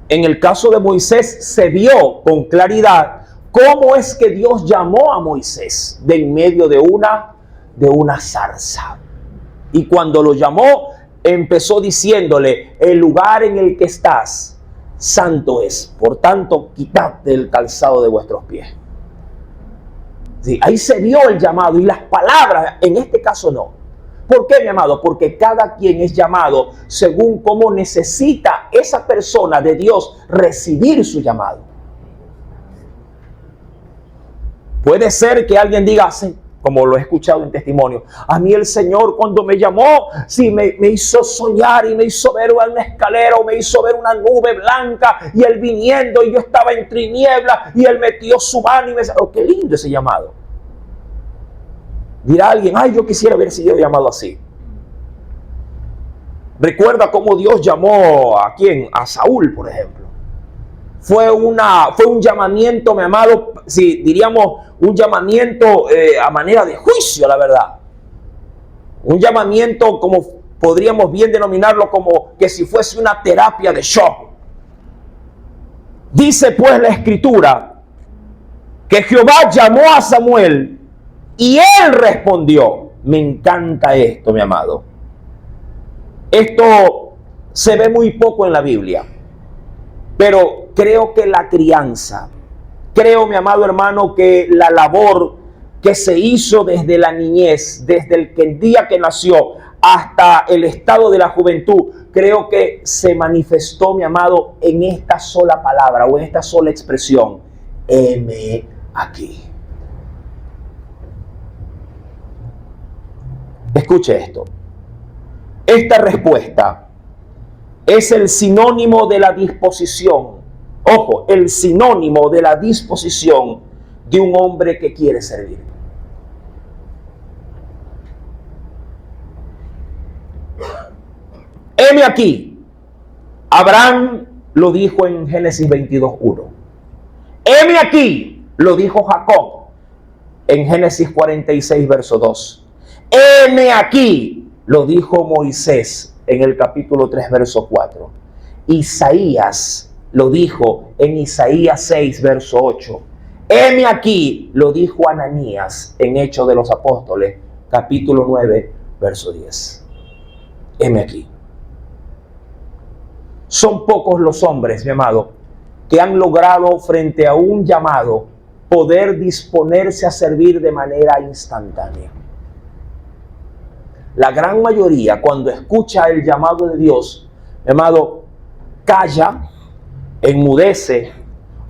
En el caso de Moisés se vio con claridad cómo es que Dios llamó a Moisés de en medio de una zarza. Y cuando lo llamó, empezó diciéndole, el lugar en el que estás, santo es, por tanto, quitad el calzado de vuestros pies. Sí, ahí se vio el llamado y las palabras, en este caso no. ¿Por qué, mi amado? Porque cada quien es llamado según cómo necesita esa persona de Dios recibir su llamado. Puede ser que alguien diga, como lo he escuchado en testimonio, a mí el Señor cuando me llamó, sí, me hizo soñar y me hizo ver una escalera o me hizo ver una nube blanca y Él viniendo y yo estaba en tinieblas y Él metió su mano y me... Oh, qué lindo ese llamado. Dirá alguien, ay, yo quisiera haber sido llamado así. Recuerda cómo Dios llamó a quién, a Saúl, por ejemplo. Fue un llamamiento, mi amado, si diríamos un llamamiento a manera de juicio, la verdad. Un llamamiento como podríamos bien denominarlo como que si fuese una terapia de shock. Dice pues la Escritura que Jehová llamó a Samuel y él respondió. Me encanta esto, mi amado. Esto se ve muy poco en la Biblia, pero creo que la crianza, creo, mi amado hermano, que la labor que se hizo desde la niñez, desde el día que nació hasta el estado de la juventud, creo que se manifestó, mi amado, en esta sola palabra o en esta sola expresión: heme aquí. Escuche esto. Esta respuesta es el sinónimo de la disposición. Ojo, el sinónimo de la disposición de un hombre que quiere servir. Heme aquí. Abraham lo dijo en Génesis 22:1. Heme aquí, lo dijo Jacob en Génesis 46, verso 2. Heme aquí, lo dijo Moisés en el capítulo 3, verso 4. Isaías lo dijo en Isaías 6, verso 8. Heme aquí, lo dijo Ananías en Hechos de los Apóstoles, capítulo 9, verso 10. Heme aquí. Son pocos los hombres, mi amado, que han logrado frente a un llamado poder disponerse a servir de manera instantánea. La gran mayoría, cuando escucha el llamado de Dios, mi amado, calla, enmudece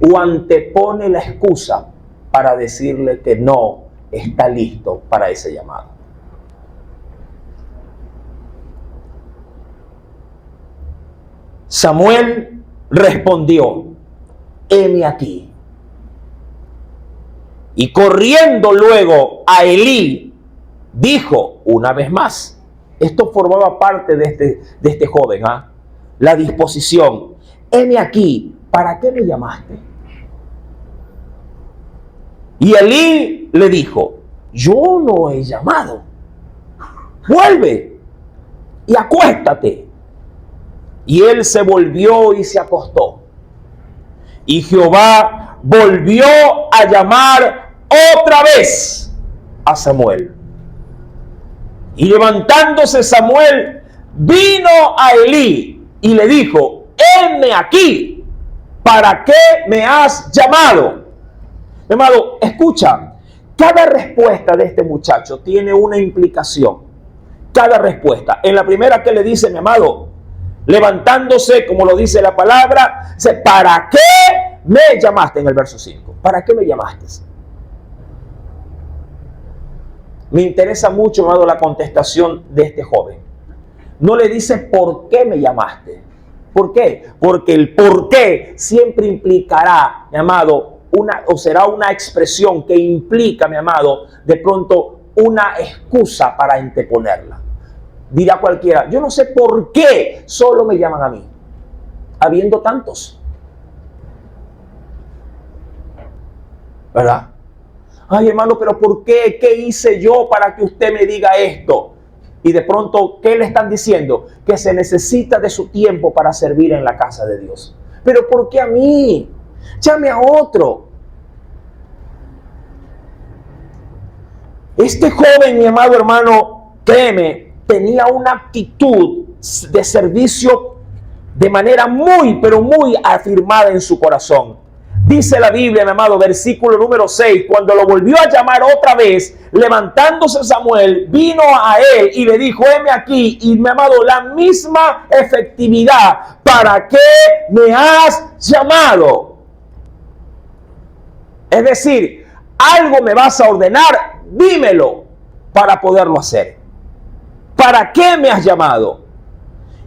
o antepone la excusa para decirle que no está listo para ese llamado. Samuel respondió: heme aquí. Y corriendo luego a Elí, dijo una vez más. Esto formaba parte de este joven, la disposición. Heme aquí, ¿para qué me llamaste? Y Elí le dijo: yo no he llamado. Vuelve y acuéstate. Y él se volvió y se acostó. Y Jehová volvió a llamar otra vez a Samuel. Y levantándose Samuel, vino a Elí y le dijo: heme aquí, ¿para qué me has llamado? Mi amado, escucha, cada respuesta de este muchacho tiene una implicación. Cada respuesta. En la primera, que le dice, mi amado, levantándose, como lo dice la palabra, dice: ¿para qué me llamaste? En el verso 5. ¿Para qué me llamaste? Me interesa mucho, amado, la contestación de este joven. No le dice: ¿por qué me llamaste? ¿Por qué? Porque el por qué siempre implicará, mi amado, será una expresión que implica, mi amado, de pronto una excusa para anteponerla. Dirá cualquiera: yo no sé por qué solo me llaman a mí, habiendo tantos. ¿Verdad? Ay, hermano, pero ¿por qué? ¿Qué hice yo para que usted me diga esto? Y de pronto, ¿qué le están diciendo? Que se necesita de su tiempo para servir en la casa de Dios. ¿Pero por qué a mí? Llame a otro. Este joven, mi amado hermano, créeme, tenía una actitud de servicio de manera muy, pero muy afirmada en su corazón. Dice la Biblia, mi amado, versículo número 6, cuando lo volvió a llamar otra vez, levantándose Samuel, vino a él y le dijo: heme aquí. Y, mi amado, la misma efectividad: ¿para qué me has llamado? Es decir, algo me vas a ordenar, dímelo para poderlo hacer. ¿Para qué me has llamado?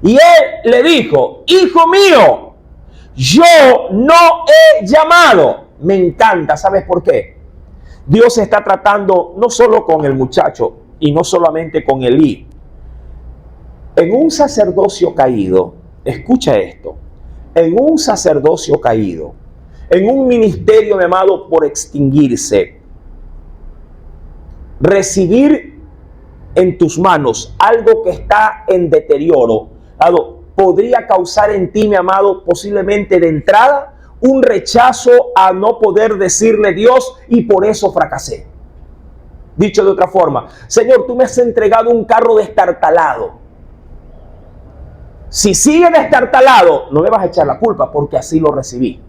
Y él le dijo: hijo mío, yo no he llamado. Me encanta, ¿sabes por qué? Dios está tratando no solo con el muchacho y no solamente con Elí. En un sacerdocio caído, escucha esto, en un sacerdocio caído, en un ministerio, mi amado, por extinguirse, recibir en tus manos algo que está en deterioro, podría causar en ti, mi amado, posiblemente de entrada un rechazo a no poder decirle: Dios, y por eso fracasé. Dicho de otra forma: Señor, tú me has entregado un carro destartalado. Si sigue destartalado, no me vas a echar la culpa, porque así lo recibí.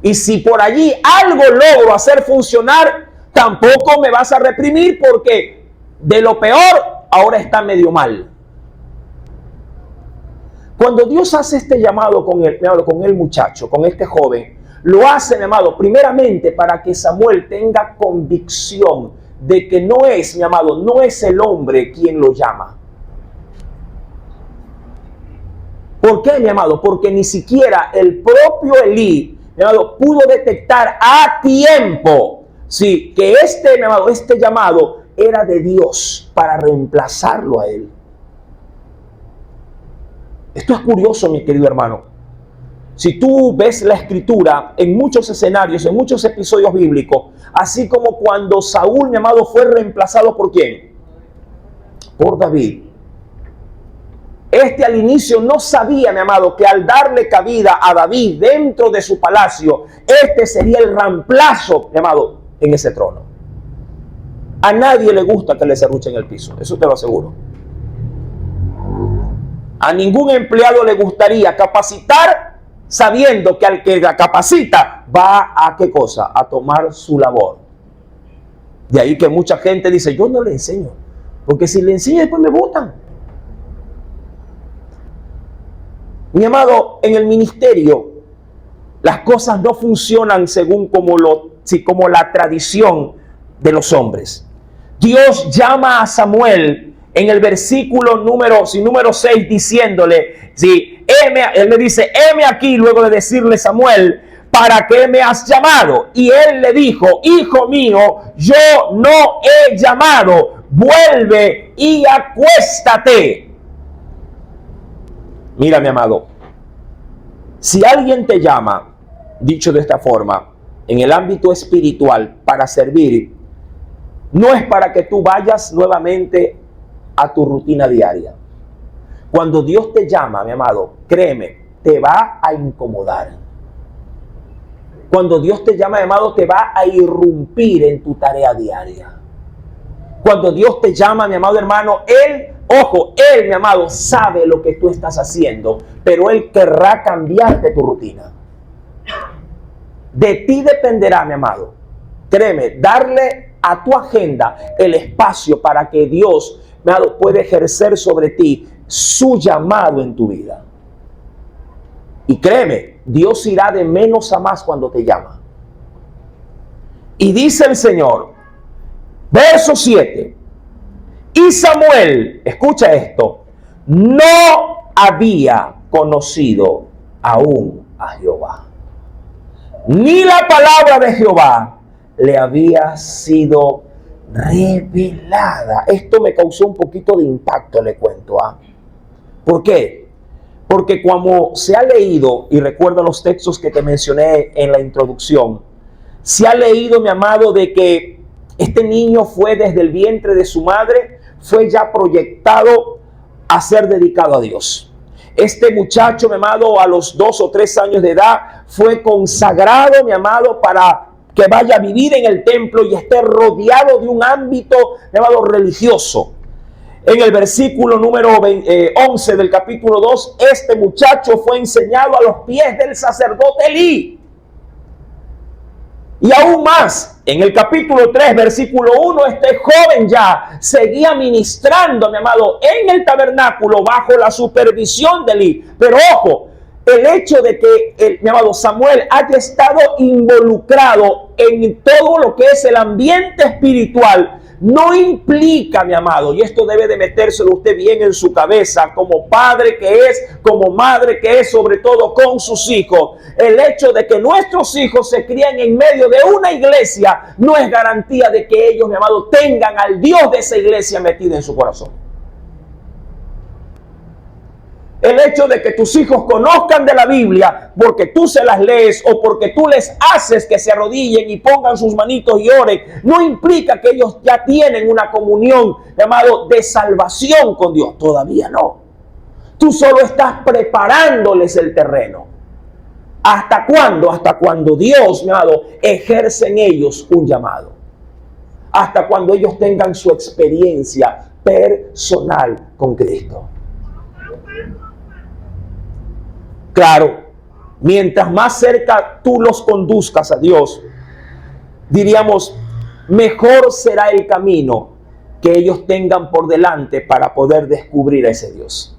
Y si por allí algo logro hacer funcionar, tampoco me vas a reprimir, porque de lo peor ahora está medio mal. Cuando Dios hace este llamado con el muchacho, con este joven, lo hace, mi amado, primeramente para que Samuel tenga convicción de que no es, mi amado, no es el hombre quien lo llama. ¿Por qué, mi amado? Porque ni siquiera el propio Elí, mi amado, pudo detectar a tiempo, sí, que mi amado, este llamado era de Dios para reemplazarlo a él. Esto es curioso, mi querido hermano. Si tú ves la escritura en muchos escenarios, en muchos episodios bíblicos, así como cuando Saúl, mi amado, fue reemplazado ¿por quién? Por David. Este al inicio no sabía, mi amado, que al darle cabida a David dentro de su palacio, este sería el reemplazo, mi amado, en ese trono. A nadie le gusta que le serruchen el piso, eso te lo aseguro. A ningún empleado le gustaría capacitar sabiendo que al que la capacita va a ¿qué cosa? A tomar su labor. De ahí que mucha gente dice, yo no le enseño, porque si le enseño después me botan. Mi amado, en el ministerio las cosas no funcionan según como la tradición de los hombres. Dios llama a Samuel en el versículo número 6 diciéndole, él le dice, heme aquí, luego de decirle Samuel, ¿para qué me has llamado? Y él le dijo, hijo mío, yo no he llamado, vuelve y acuéstate. Mira, mi amado, si alguien te llama, dicho de esta forma, en el ámbito espiritual para servir, no es para que tú vayas nuevamente a tu rutina diaria. Cuando Dios te llama, mi amado, créeme, te va a incomodar. Cuando Dios te llama, mi amado, te va a irrumpir en tu tarea diaria. Cuando Dios te llama, mi amado hermano, Él, mi amado, sabe lo que tú estás haciendo, pero Él querrá cambiarte tu rutina. De ti dependerá, mi amado, créeme, darle a tu agenda el espacio para que Dios, mi amado, pueda ejercer sobre ti su llamado en tu vida. Y créeme, Dios irá de menos a más cuando te llama. Y dice el Señor, verso 7, y Samuel, escucha esto, no había conocido aún a Jehová, ni la palabra de Jehová le había sido revelada. Esto me causó un poquito de impacto, le cuento. ¿Por qué? Porque como se ha leído, y recuerda los textos que te mencioné en la introducción, se ha leído, mi amado, de que este niño fue desde el vientre de su madre, fue ya proyectado a ser dedicado a Dios. Este muchacho, mi amado, a los 2 o 3 años de edad, fue consagrado, mi amado, para que vaya a vivir en el templo y esté rodeado de un ámbito, mi amado, religioso. En el versículo número 11 del capítulo 2, este muchacho fue enseñado a los pies del sacerdote Elí. Y aún más, en el capítulo 3, versículo 1, este joven ya seguía ministrando, mi amado, en el tabernáculo bajo la supervisión de Elí. Pero ojo, el hecho de que mi amado Samuel haya estado involucrado en todo lo que es el ambiente espiritual, no implica, mi amado, y esto debe de metérselo usted bien en su cabeza, como padre que es, como madre que es, sobre todo con sus hijos, el hecho de que nuestros hijos se crían en medio de una iglesia no es garantía de que ellos, mi amado, tengan al Dios de esa iglesia metido en su corazón. El hecho de que tus hijos conozcan de la Biblia porque tú se las lees o porque tú les haces que se arrodillen y pongan sus manitos y oren, no implica que ellos ya tienen una comunión, llamado, de salvación con Dios. Todavía no. Tú solo estás preparándoles el terreno. ¿Hasta cuándo? Hasta cuando Dios, mi amado, ejerce en ellos un llamado. Hasta cuando ellos tengan su experiencia personal con Cristo. Claro, mientras más cerca tú los conduzcas a Dios, diríamos, mejor será el camino que ellos tengan por delante para poder descubrir a ese Dios.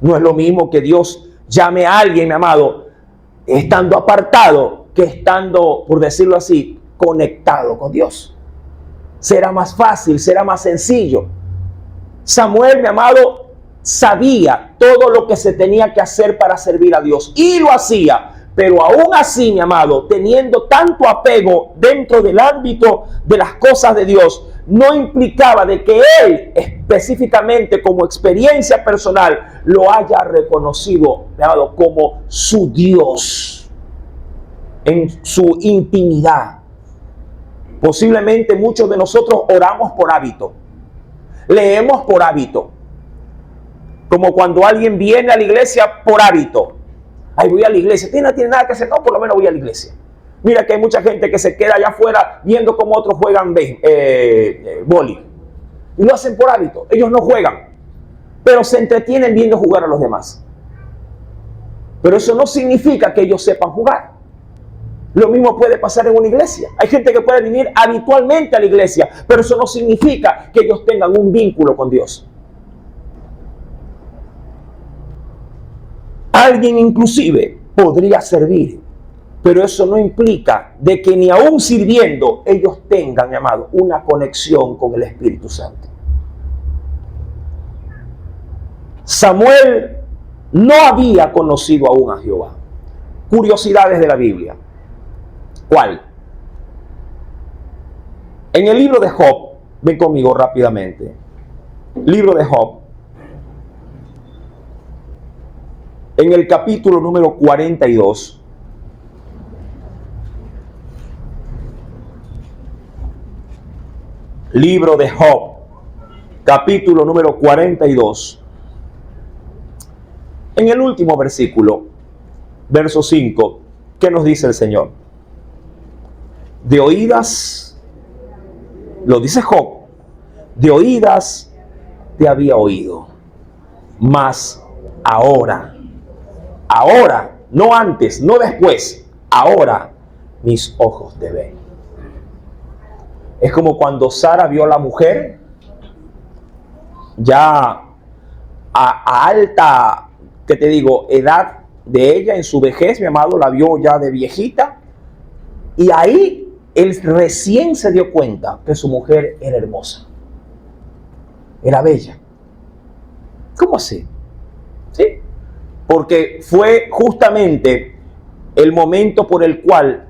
No es lo mismo que Dios llame a alguien, mi amado, estando apartado, que estando, por decirlo así, conectado con Dios. Será más fácil, será más sencillo. Samuel, mi amado, sabía todo lo que se tenía que hacer para servir a Dios y lo hacía, pero aún así, mi amado, teniendo tanto apego dentro del ámbito de las cosas de Dios, no implicaba de que él específicamente como experiencia personal lo haya reconocido, mi amado, como su Dios en su intimidad. Posiblemente muchos de nosotros oramos por hábito, leemos por hábito. Como cuando alguien viene a la iglesia por hábito. Ay, voy a la iglesia. No tiene nada que hacer. No, por lo menos voy a la iglesia. Mira que hay mucha gente que se queda allá afuera viendo cómo otros juegan boli. Y lo hacen por hábito. Ellos no juegan. pero se entretienen viendo jugar a los demás. Pero eso no significa que ellos sepan jugar. Lo mismo puede pasar en una iglesia. Hay gente que puede venir habitualmente a la iglesia, pero eso no significa que ellos tengan un vínculo con Dios. Alguien inclusive podría servir, pero eso no implica de que ni aún sirviendo ellos tengan, mi amado, una conexión con el Espíritu Santo. Samuel no había conocido aún a Jehová. Curiosidades de la Biblia. ¿Cuál? En el libro de Job, ven conmigo rápidamente. Libro de Job. En el capítulo número 42. Libro de Job, capítulo número 42. En el último versículo, verso 5, ¿qué nos dice el Señor? De oídas, lo dice Job, de oídas te había oído, mas ahora, no antes, no después, ahora mis ojos te ven. Es como cuando Sara vio a la mujer ya a alta, ¿qué te digo?, edad de ella, en su vejez, mi amado, la vio ya de viejita. Y ahí él recién se dio cuenta que su mujer era hermosa, era bella. ¿Cómo así? ¿Sí? Porque fue justamente el momento por el cual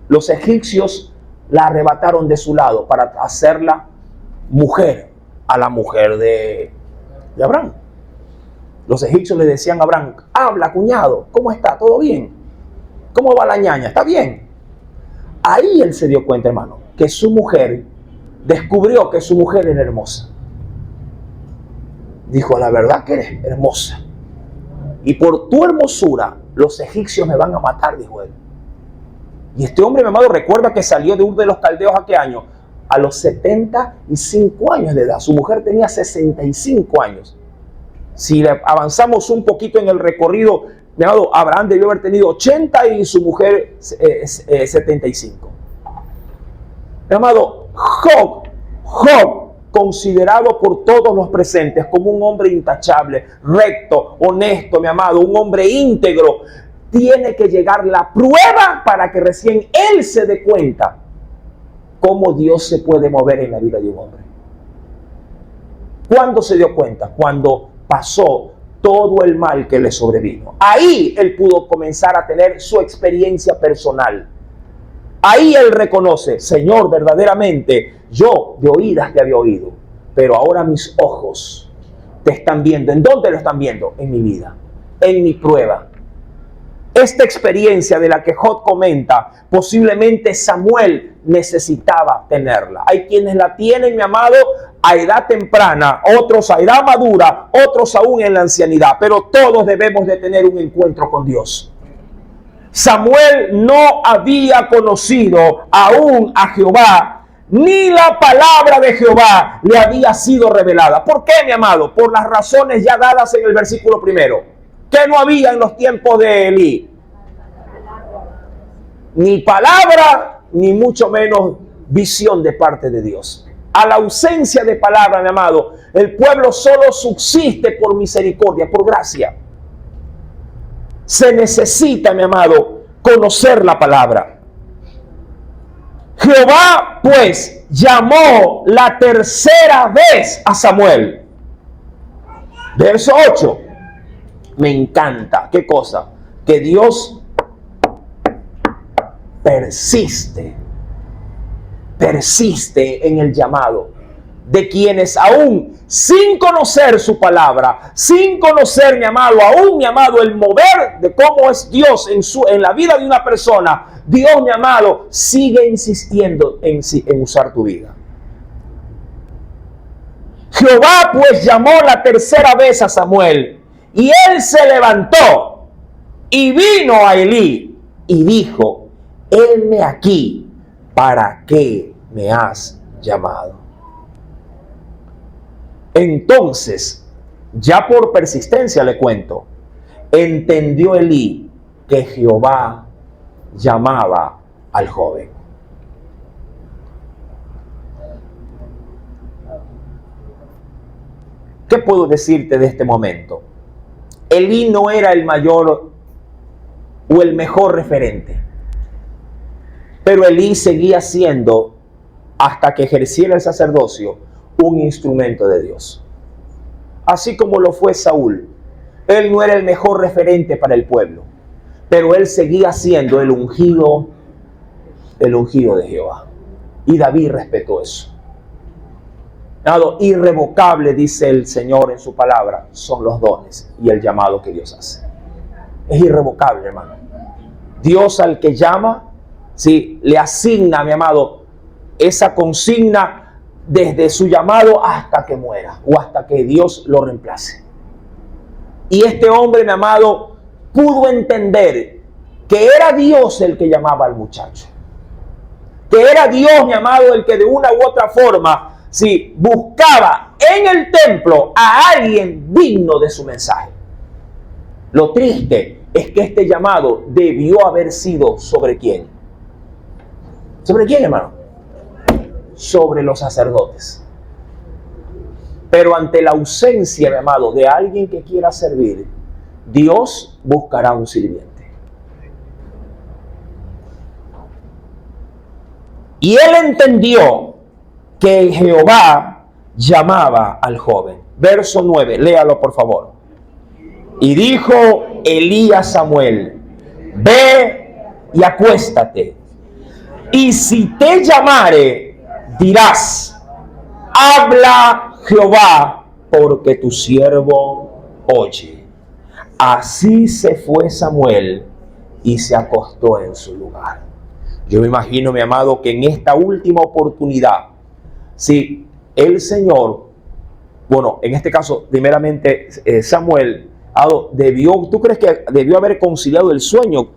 los egipcios la arrebataron de su lado para hacerla mujer a la mujer de Abraham. Los egipcios le decían a Abraham: habla, cuñado, ¿cómo está? ¿Todo bien? ¿Cómo va la ñaña? ¿Está bien? Ahí él se dio cuenta, hermano, que su mujer, descubrió que su mujer era hermosa. Dijo: la verdad que eres hermosa, y por tu hermosura los egipcios me van a matar, dijo él. Y este hombre, mi amado, recuerda que salió de Ur de los Caldeos, ¿a qué año? A los 75 años de edad. Su mujer tenía 65 años. Si avanzamos un poquito en el recorrido, mi amado, Abraham debió haber tenido 80 y su mujer 75. Mi amado, Job, considerado por todos los presentes como un hombre intachable, recto, honesto, mi amado, un hombre íntegro, tiene que llegar la prueba para que recién él se dé cuenta cómo Dios se puede mover en la vida de un hombre. ¿Cuándo se dio cuenta? Cuando pasó todo el mal que le sobrevino. Ahí él pudo comenzar a tener su experiencia personal. Ahí él reconoce: Señor, verdaderamente yo de oídas te había oído, pero ahora mis ojos te están viendo. ¿En dónde lo están viendo? En mi vida, en mi prueba. Esta experiencia de la que Job comenta, posiblemente Samuel necesitaba tenerla. Hay quienes la tienen, mi amado, a edad temprana, otros a edad madura, otros aún en la ancianidad, pero todos debemos de tener un encuentro con Dios. Samuel no había conocido aún a Jehová, ni la palabra de Jehová le había sido revelada. ¿Por qué, mi amado? Por las razones ya dadas en el versículo primero. ¿Qué no había en los tiempos de Elí? Ni palabra, ni mucho menos visión de parte de Dios. A la ausencia de palabra, mi amado, el pueblo solo subsiste por misericordia, por gracia. Se necesita, mi amado, conocer la palabra. Jehová, pues, llamó la tercera vez a Samuel. Verso 8. Me encanta. ¿Qué cosa? Que Dios persiste en el llamado de quienes aún sin conocer su palabra, sin conocer, mi amado, aún, mi amado, el mover de cómo es Dios en la vida de una persona, Dios, mi amado, sigue insistiendo en usar tu vida. Jehová pues llamó la tercera vez a Samuel, y él se levantó y vino a Elí y dijo: heme aquí, ¿para qué me has llamado? Entonces Ya por persistencia le cuento, entendió Elí que Jehová llamaba al joven. ¿Qué puedo decirte de este momento? Elí no era el mayor o el mejor referente, pero Elí seguía siendo, hasta que ejerciera el sacerdocio, un instrumento de Dios. Así como lo fue Saúl. Él no era el mejor referente para el pueblo, pero él seguía siendo el ungido de Jehová. Y David respetó eso. Irrevocable, dice el Señor en su palabra, son los dones y el llamado que Dios hace. Es irrevocable, hermano. Dios al que llama, sí, le asigna, mi amado, esa consigna desde su llamado hasta que muera o hasta que Dios lo reemplace. Y este hombre, mi amado, pudo entender que era Dios el que llamaba al muchacho. Que era Dios, mi amado, el que de una u otra forma, sí, buscaba en el templo a alguien digno de su mensaje. Lo triste es que este llamado debió haber sido ¿sobre quién? ¿Sobre quién, hermano? Sobre los sacerdotes. Pero ante la ausencia, mi amado, de alguien que quiera servir, Dios buscará un sirviente. Y él entendió que Jehová llamaba al joven. Verso 9, léalo por favor. Y dijo Elí a Samuel: ve y acuéstate, y si te llamare, dirás: habla Jehová, porque tu siervo oye. Así se fue Samuel y se acostó en su lugar. Yo me imagino, mi amado, que en esta última oportunidad, si el Señor, bueno, en este caso, primeramente Samuel, ¿tú crees que debió haber conciliado el sueño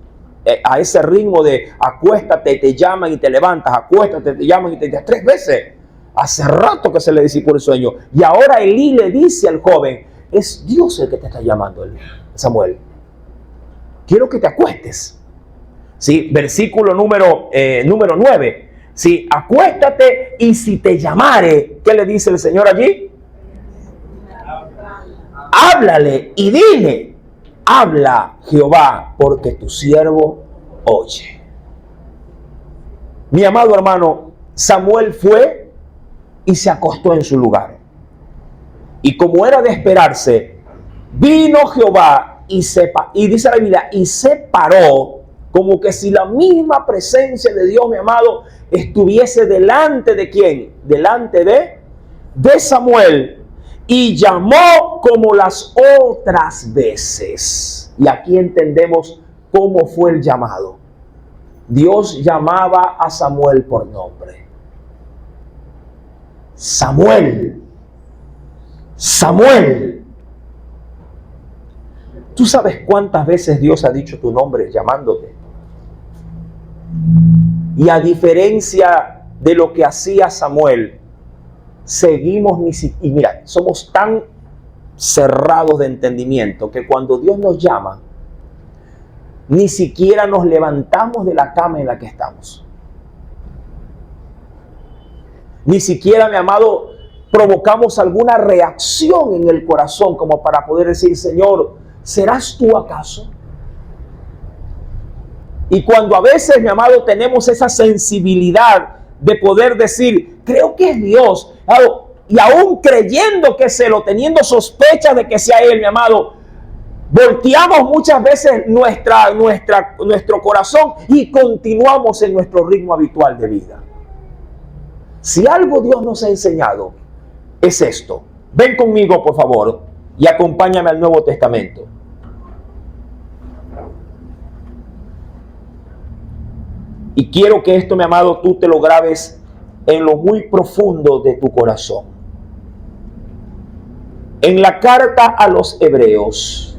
a ese ritmo de acuéstate, te llaman y te levantas, acuéstate, te llaman y te levantas 3 veces? Hace rato que se le disipó el sueño. Y ahora Elí le dice al joven: es Dios el que te está llamando, Samuel. Quiero que te acuestes. Sí, versículo número 9. Sí, acuéstate y si te llamare, ¿qué le dice el Señor allí? Háblale y dile: habla Jehová, porque tu siervo oye. Mi amado hermano, Samuel fue y se acostó en su lugar. Y como era de esperarse, vino Jehová y dice la Biblia, y se paró, como que si la misma presencia de Dios, mi amado, estuviese delante de ¿quién? Delante de Samuel, y llamó como las otras veces. Y aquí entendemos cómo fue el llamado. Dios llamaba a Samuel por nombre. Samuel, Samuel. ¿Tú sabes cuántas veces Dios ha dicho tu nombre llamándote? Y a diferencia de lo que hacía Samuel, seguimos y mira, somos tan cerrados de entendimiento que cuando Dios nos llama, ni siquiera nos levantamos de la cama en la que estamos. Ni siquiera, mi amado, provocamos alguna reacción en el corazón como para poder decir: Señor, ¿serás tú acaso? Y cuando a veces, mi amado, tenemos esa sensibilidad de poder decir: creo que es Dios, y aún creyendo que es Él, o teniendo sospechas de que sea Él, mi amado, volteamos muchas veces nuestro corazón y continuamos en nuestro ritmo habitual de vida. Si algo Dios nos ha enseñado, es esto. Ven conmigo, por favor, y acompáñame al Nuevo Testamento. Y quiero que esto, mi amado, tú te lo grabes en lo muy profundo de tu corazón. En la carta a los Hebreos,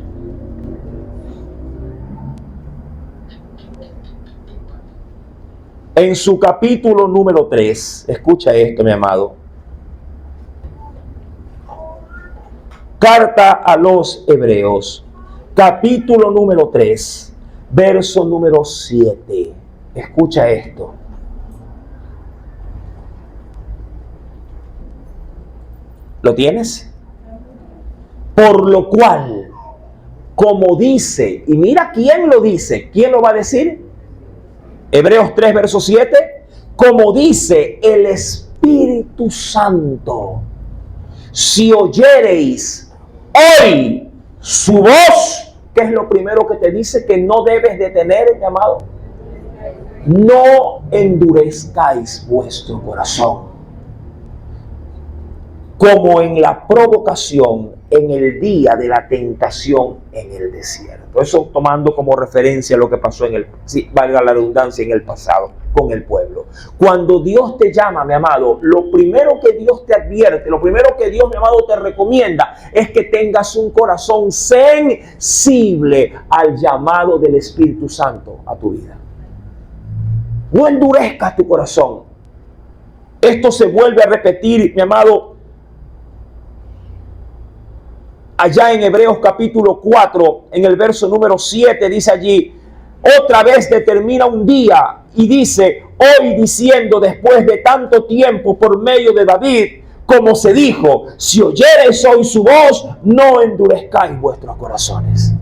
en su capítulo número 3, escucha esto, mi amado. Carta a los Hebreos, capítulo número 3, verso número 7. Escucha esto. ¿Lo tienes? Por lo cual, como dice, y mira quién lo dice, ¿quién lo va a decir? Hebreos 3, verso 7, como dice el Espíritu Santo, si oyereis hoy su voz, ¿qué es lo primero que te dice que no debes de tener, mi amado? No endurezcáis vuestro corazón, como en la provocación en el día de la tentación en el desierto. Eso tomando como referencia lo que pasó en el, sí, valga la redundancia, en el pasado con el pueblo. Cuando Dios te llama, mi amado, lo primero que Dios te advierte, lo primero que Dios, mi amado, te recomienda es que tengas un corazón sensible al llamado del Espíritu Santo a tu vida. No endurezcas tu corazón. Esto se vuelve a repetir, mi amado, allá en Hebreos capítulo 4, en el verso número 7, dice allí, otra vez determina un día y dice, hoy diciendo, después de tanto tiempo por medio de David, como se dijo, si oyereis hoy su voz, no endurezcáis vuestros corazones.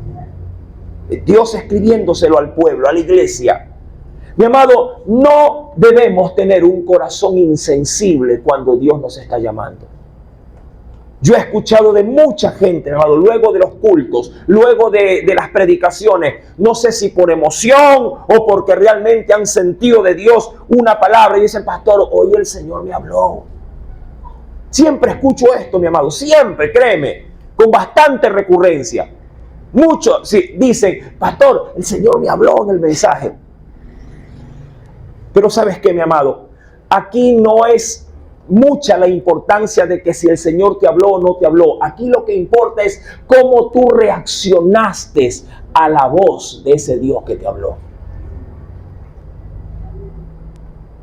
Dios escribiéndoselo al pueblo, a la iglesia. Mi amado, no debemos tener un corazón insensible cuando Dios nos está llamando. Yo he escuchado de mucha gente, mi amado, luego de los cultos, luego de las predicaciones, no sé si por emoción o porque realmente han sentido de Dios una palabra y dicen, pastor, hoy el Señor me habló. Siempre escucho esto, mi amado, siempre, créeme, con bastante recurrencia. Muchos sí, dicen, pastor, el Señor me habló en el mensaje. Pero ¿sabes qué, mi amado? Aquí no es mucha la importancia de que si el Señor te habló o no te habló. Aquí lo que importa es cómo tú reaccionaste a la voz de ese Dios que te habló.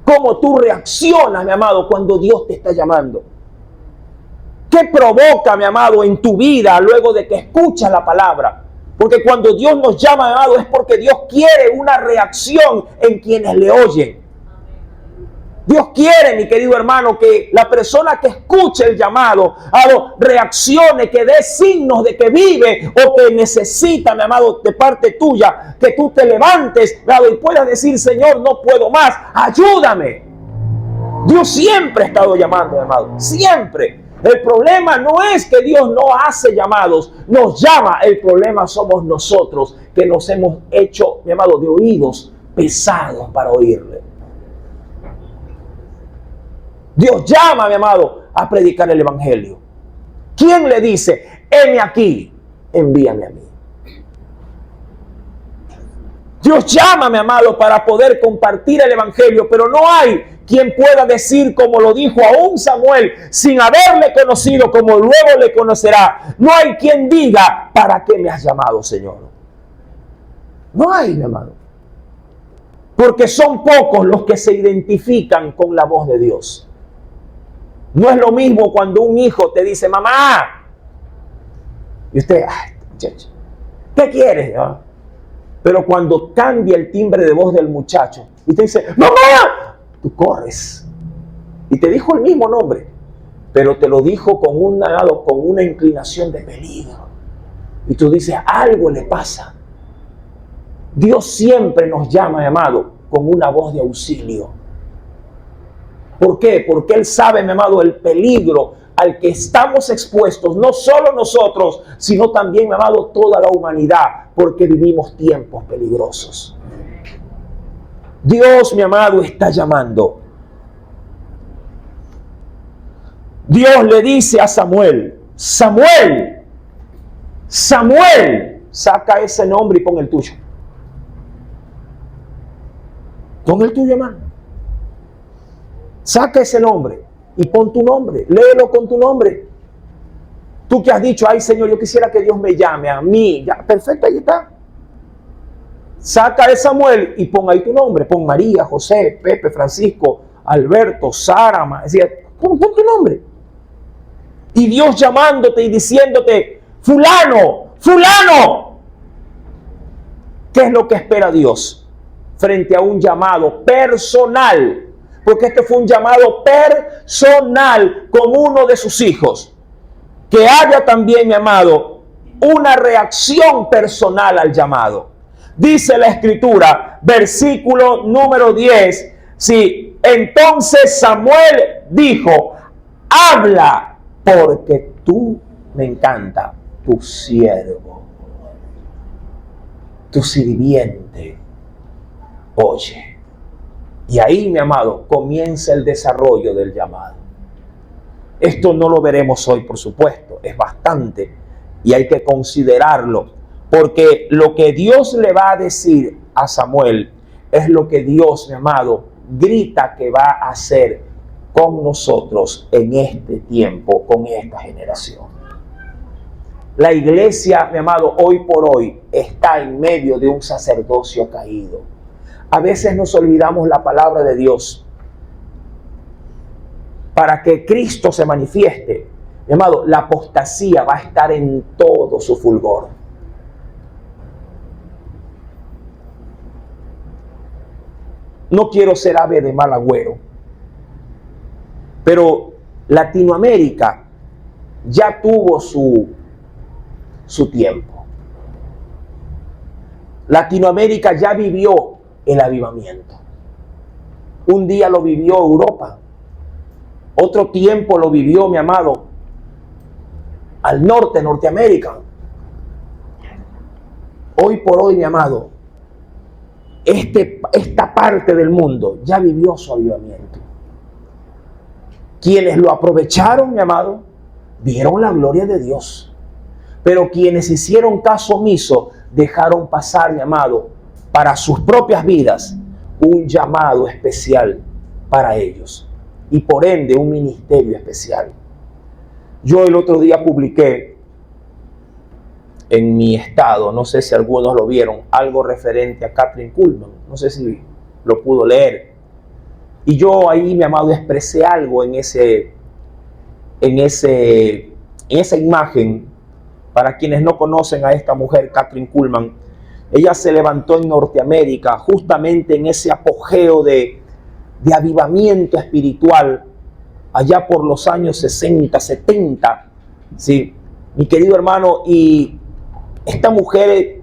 Cómo tú reaccionas, mi amado, cuando Dios te está llamando. ¿Qué provoca, mi amado, en tu vida luego de que escuchas la palabra? Porque cuando Dios nos llama, mi amado, es porque Dios quiere una reacción en quienes le oyen. Dios quiere, mi querido hermano, que la persona que escuche el llamado, reaccione, que dé signos de que vive o que necesita, mi amado, de parte tuya, que tú te levantes, mi amado, y puedas decir, Señor, no puedo más, ayúdame. Dios siempre ha estado llamando, mi amado, siempre. El problema no es que Dios no hace llamados, nos llama. El problema somos nosotros que nos hemos hecho, mi amado, de oídos pesados para oírle. Dios llama, mi amado, a predicar el evangelio. ¿Quién le dice, heme aquí, envíame a mí? Dios llama, mi amado, para poder compartir el evangelio, pero no hay quien pueda decir, como lo dijo aún Samuel, sin haberle conocido, como luego le conocerá. No hay quien diga, ¿para qué me has llamado, Señor? No hay, mi amado. Porque son pocos los que se identifican con la voz de Dios. No es lo mismo cuando un hijo te dice, mamá. Y usted, ay, muchacho, ¿qué quieres? ¿No? Pero cuando cambia el timbre de voz del muchacho y te dice, mamá, tú corres. Y te dijo el mismo nombre, pero te lo dijo con una inclinación de peligro. Y tú dices, algo le pasa. Dios siempre nos llama, amado, con una voz de auxilio. ¿Por qué? Porque Él sabe, mi amado, el peligro al que estamos expuestos, no solo nosotros, sino también, mi amado, toda la humanidad, porque vivimos tiempos peligrosos. Dios, mi amado, está llamando. Dios le dice a Samuel, Samuel, Samuel, saca ese nombre y pon el tuyo. Pon el tuyo, hermano. Saca ese nombre y pon tu nombre. Léelo con tu nombre. Tú que has dicho, ay Señor, yo quisiera que Dios me llame a mí. Ya, perfecto, ahí está. Saca de Samuel y pon ahí tu nombre. Pon María, José, Pepe, Francisco, Alberto, Sara. Pon tu nombre. Y Dios llamándote y diciéndote, fulano, fulano. ¿Qué es lo que espera Dios frente a un llamado personal? Porque este fue un llamado personal con uno de sus hijos. Que haya también, mi amado, una reacción personal al llamado. Dice la Escritura, versículo número 10, sí, entonces Samuel dijo, habla, porque tú, me encanta, tu siervo, tu sirviente, oye. Y ahí, mi amado, comienza el desarrollo del llamado. Esto no lo veremos hoy, por supuesto, es bastante y hay que considerarlo, porque lo que Dios le va a decir a Samuel es lo que Dios, mi amado, grita que va a hacer con nosotros en este tiempo, con esta generación. La iglesia, mi amado, hoy por hoy está en medio de un sacerdocio caído. A veces nos olvidamos la palabra de Dios. Para que Cristo se manifieste, mi amado, la apostasía va a estar en todo su fulgor. No quiero ser ave de mal agüero, pero Latinoamérica ya tuvo su tiempo. Latinoamérica ya vivió el avivamiento. Un día lo vivió Europa. Otro tiempo lo vivió, mi amado, al norte, Norteamérica. Hoy por hoy, mi amado, esta parte del mundo ya vivió su avivamiento. Quienes lo aprovecharon, mi amado, vieron la gloria de Dios. Pero quienes hicieron caso omiso, dejaron pasar, mi amado, para sus propias vidas, un llamado especial para ellos. Y por ende un ministerio especial. Yo el otro día publiqué en mi estado, no sé si algunos lo vieron, algo referente a Kathryn Kuhlman, no sé si lo pudo leer. Y yo ahí, mi amado, expresé algo en esa imagen. Para quienes no conocen a esta mujer, Kathryn Kuhlman, ella se levantó en Norteamérica justamente en ese apogeo de avivamiento espiritual allá por los años 60, 70, ¿sí? Mi querido hermano, y esta mujer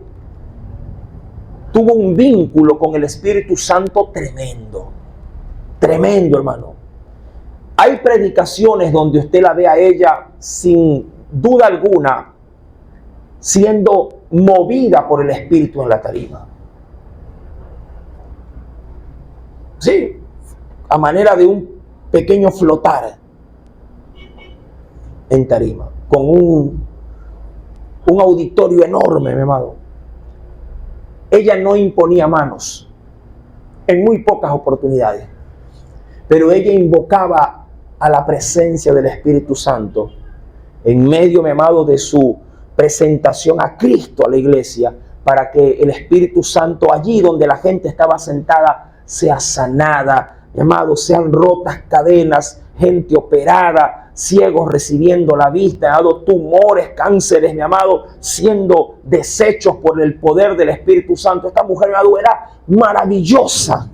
tuvo un vínculo con el Espíritu Santo tremendo, tremendo, hermano. Hay predicaciones donde usted la ve a ella sin duda alguna siendo movida por el Espíritu en la tarima. Sí, a manera de un pequeño flotar en tarima, con un auditorio enorme, mi amado. Ella no imponía manos en muy pocas oportunidades, pero ella invocaba a la presencia del Espíritu Santo en medio, mi amado, de su presentación a Cristo, a la iglesia, para que el Espíritu Santo allí donde la gente estaba sentada sea sanada, mi amado, sean rotas cadenas, gente operada, ciegos recibiendo la vista, mi amado, tumores, cánceres, mi amado, siendo deshechos por el poder del Espíritu Santo. Esta mujer, mi amado, era maravillosa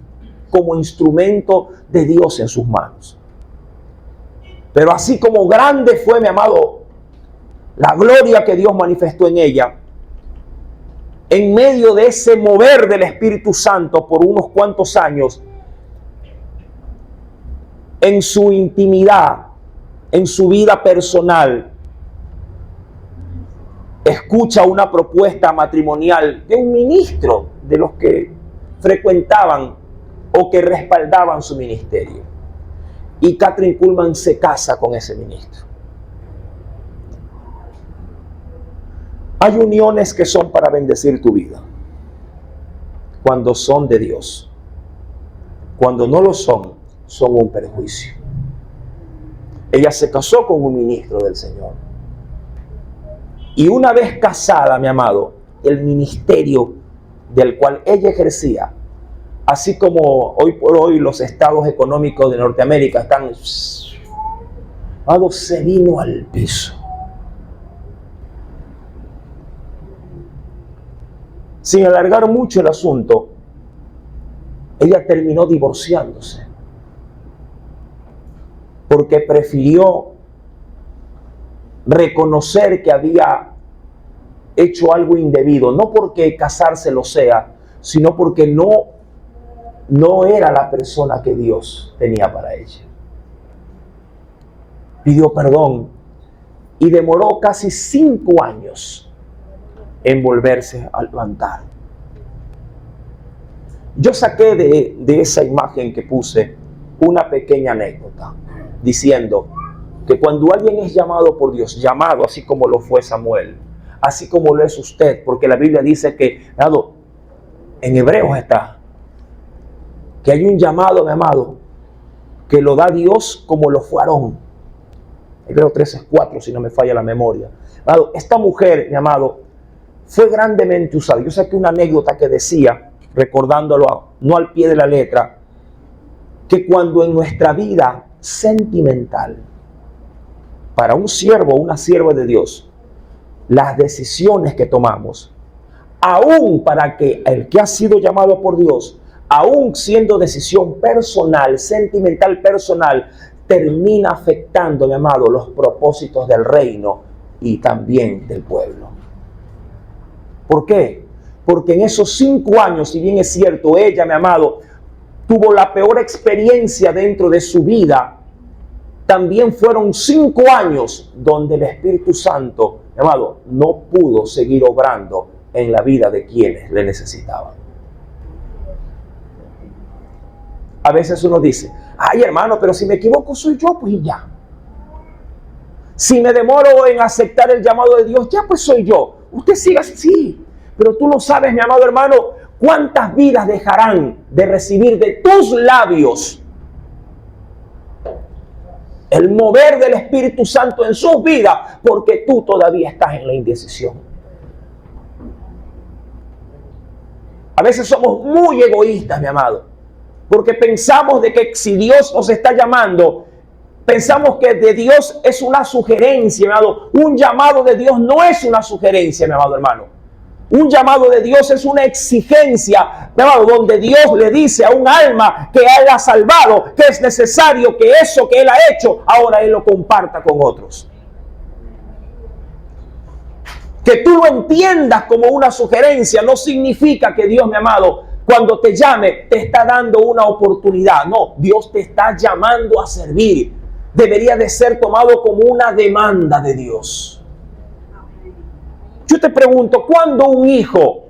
como instrumento de Dios en sus manos. Pero así como grande fue, mi amado, la gloria que Dios manifestó en ella, en medio de ese mover del Espíritu Santo por unos cuantos años, en su intimidad, en su vida personal, escucha una propuesta matrimonial de un ministro de los que frecuentaban o que respaldaban su ministerio. Y Kathryn Kuhlman se casa con ese ministro. Hay uniones que son para bendecir tu vida, cuando son de Dios. Cuando no lo son, son un perjuicio. Ella se casó con un ministro del Señor. Y una vez casada, mi amado, el ministerio del cual ella ejercía, así como hoy por hoy los estados económicos de Norteamérica están amado, se vino al piso. Sin alargar mucho el asunto, ella terminó divorciándose porque prefirió reconocer que había hecho algo indebido, no porque casarse lo sea, sino porque no era la persona que Dios tenía para ella. Pidió perdón y demoró casi 5 años en volverse a levantar. Yo saqué de esa imagen que puse una pequeña anécdota, diciendo que cuando alguien es llamado por Dios, llamado así como lo fue Samuel, así como lo es usted, porque la Biblia dice que, en Hebreos está, que hay un llamado, mi amado, que lo da Dios como lo fue Aarón. Hebreos 13:4, si no me falla la memoria. Amado, esta mujer, mi amado, fue grandemente usada. Yo saqué una anécdota que decía, recordándolo no al pie de la letra, que cuando en nuestra vida sentimental, para un siervo o una sierva de Dios, las decisiones que tomamos, aún para que el que ha sido llamado por Dios, aún siendo decisión personal, sentimental personal, termina afectando, mi amado, los propósitos del reino y también del pueblo. ¿Por qué? Porque en esos 5 años, si bien es cierto, ella, mi amado, tuvo la peor experiencia dentro de su vida, también fueron 5 años donde el Espíritu Santo, mi amado, no pudo seguir obrando en la vida de quienes le necesitaban. A veces uno dice, ay hermano, pero si me equivoco soy yo, pues ya. Si me demoro en aceptar el llamado de Dios, ya pues soy yo. Usted siga así, sí. Pero tú no sabes, mi amado hermano, cuántas vidas dejarán de recibir de tus labios el mover del Espíritu Santo en sus vidas, porque tú todavía estás en la indecisión. A veces somos muy egoístas, mi amado, porque pensamos de que si Dios nos está llamando, pensamos que de Dios es una sugerencia, mi amado. Un llamado de Dios no es una sugerencia, mi amado hermano. Un llamado de Dios es una exigencia, mi amado, donde Dios le dice a un alma que Él ha salvado, que es necesario que eso que Él ha hecho, ahora Él lo comparta con otros. Que tú lo entiendas como una sugerencia no significa que Dios, mi amado, cuando te llame, te está dando una oportunidad. No, Dios te está llamando a servir. Debería de ser tomado como una demanda de Dios. Yo te pregunto, ¿cuándo un hijo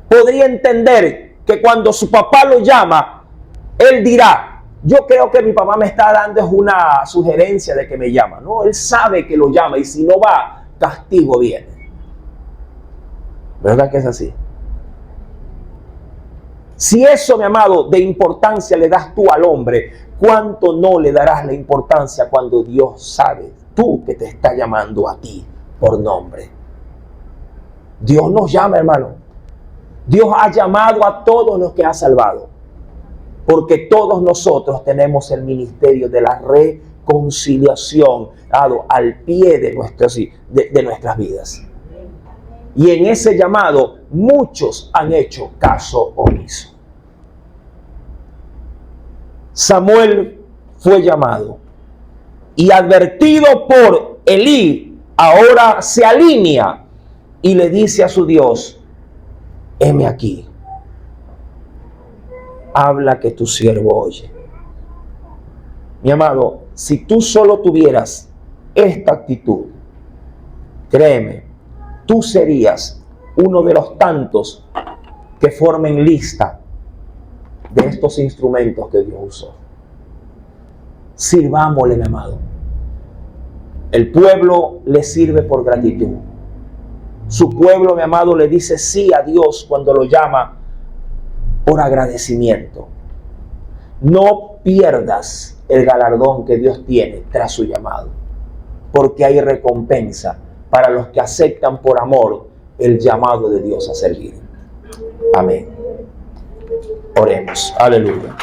podría entender que cuando su papá lo llama, él dirá, yo creo que mi papá me está dando es una sugerencia de que me llama? No, él sabe que lo llama y si no va, castigo viene. ¿Verdad que es así? Si eso, mi amado, de importancia le das tú al hombre, ¿cuánto no le darás la importancia cuando Dios sabe tú que te está llamando a ti por nombre? Dios nos llama, hermano. Dios ha llamado a todos los que ha salvado, porque todos nosotros tenemos el ministerio de la reconciliación al pie de nuestras vidas. Y en ese llamado muchos han hecho caso omiso. Samuel fue llamado y advertido por Elí, ahora se alinea y le dice a su Dios, heme aquí, habla que tu siervo oye. Mi amado, si tú solo tuvieras esta actitud, créeme, tú serías uno de los tantos que formen lista de estos instrumentos que Dios usó. Sirvámosle, mi amado. El pueblo le sirve por gratitud. Su pueblo, mi amado, le dice sí a Dios cuando lo llama por agradecimiento. No pierdas el galardón que Dios tiene tras su llamado, porque hay recompensa para los que aceptan por amor el llamado de Dios a servir. Amén. Oremos. Aleluya.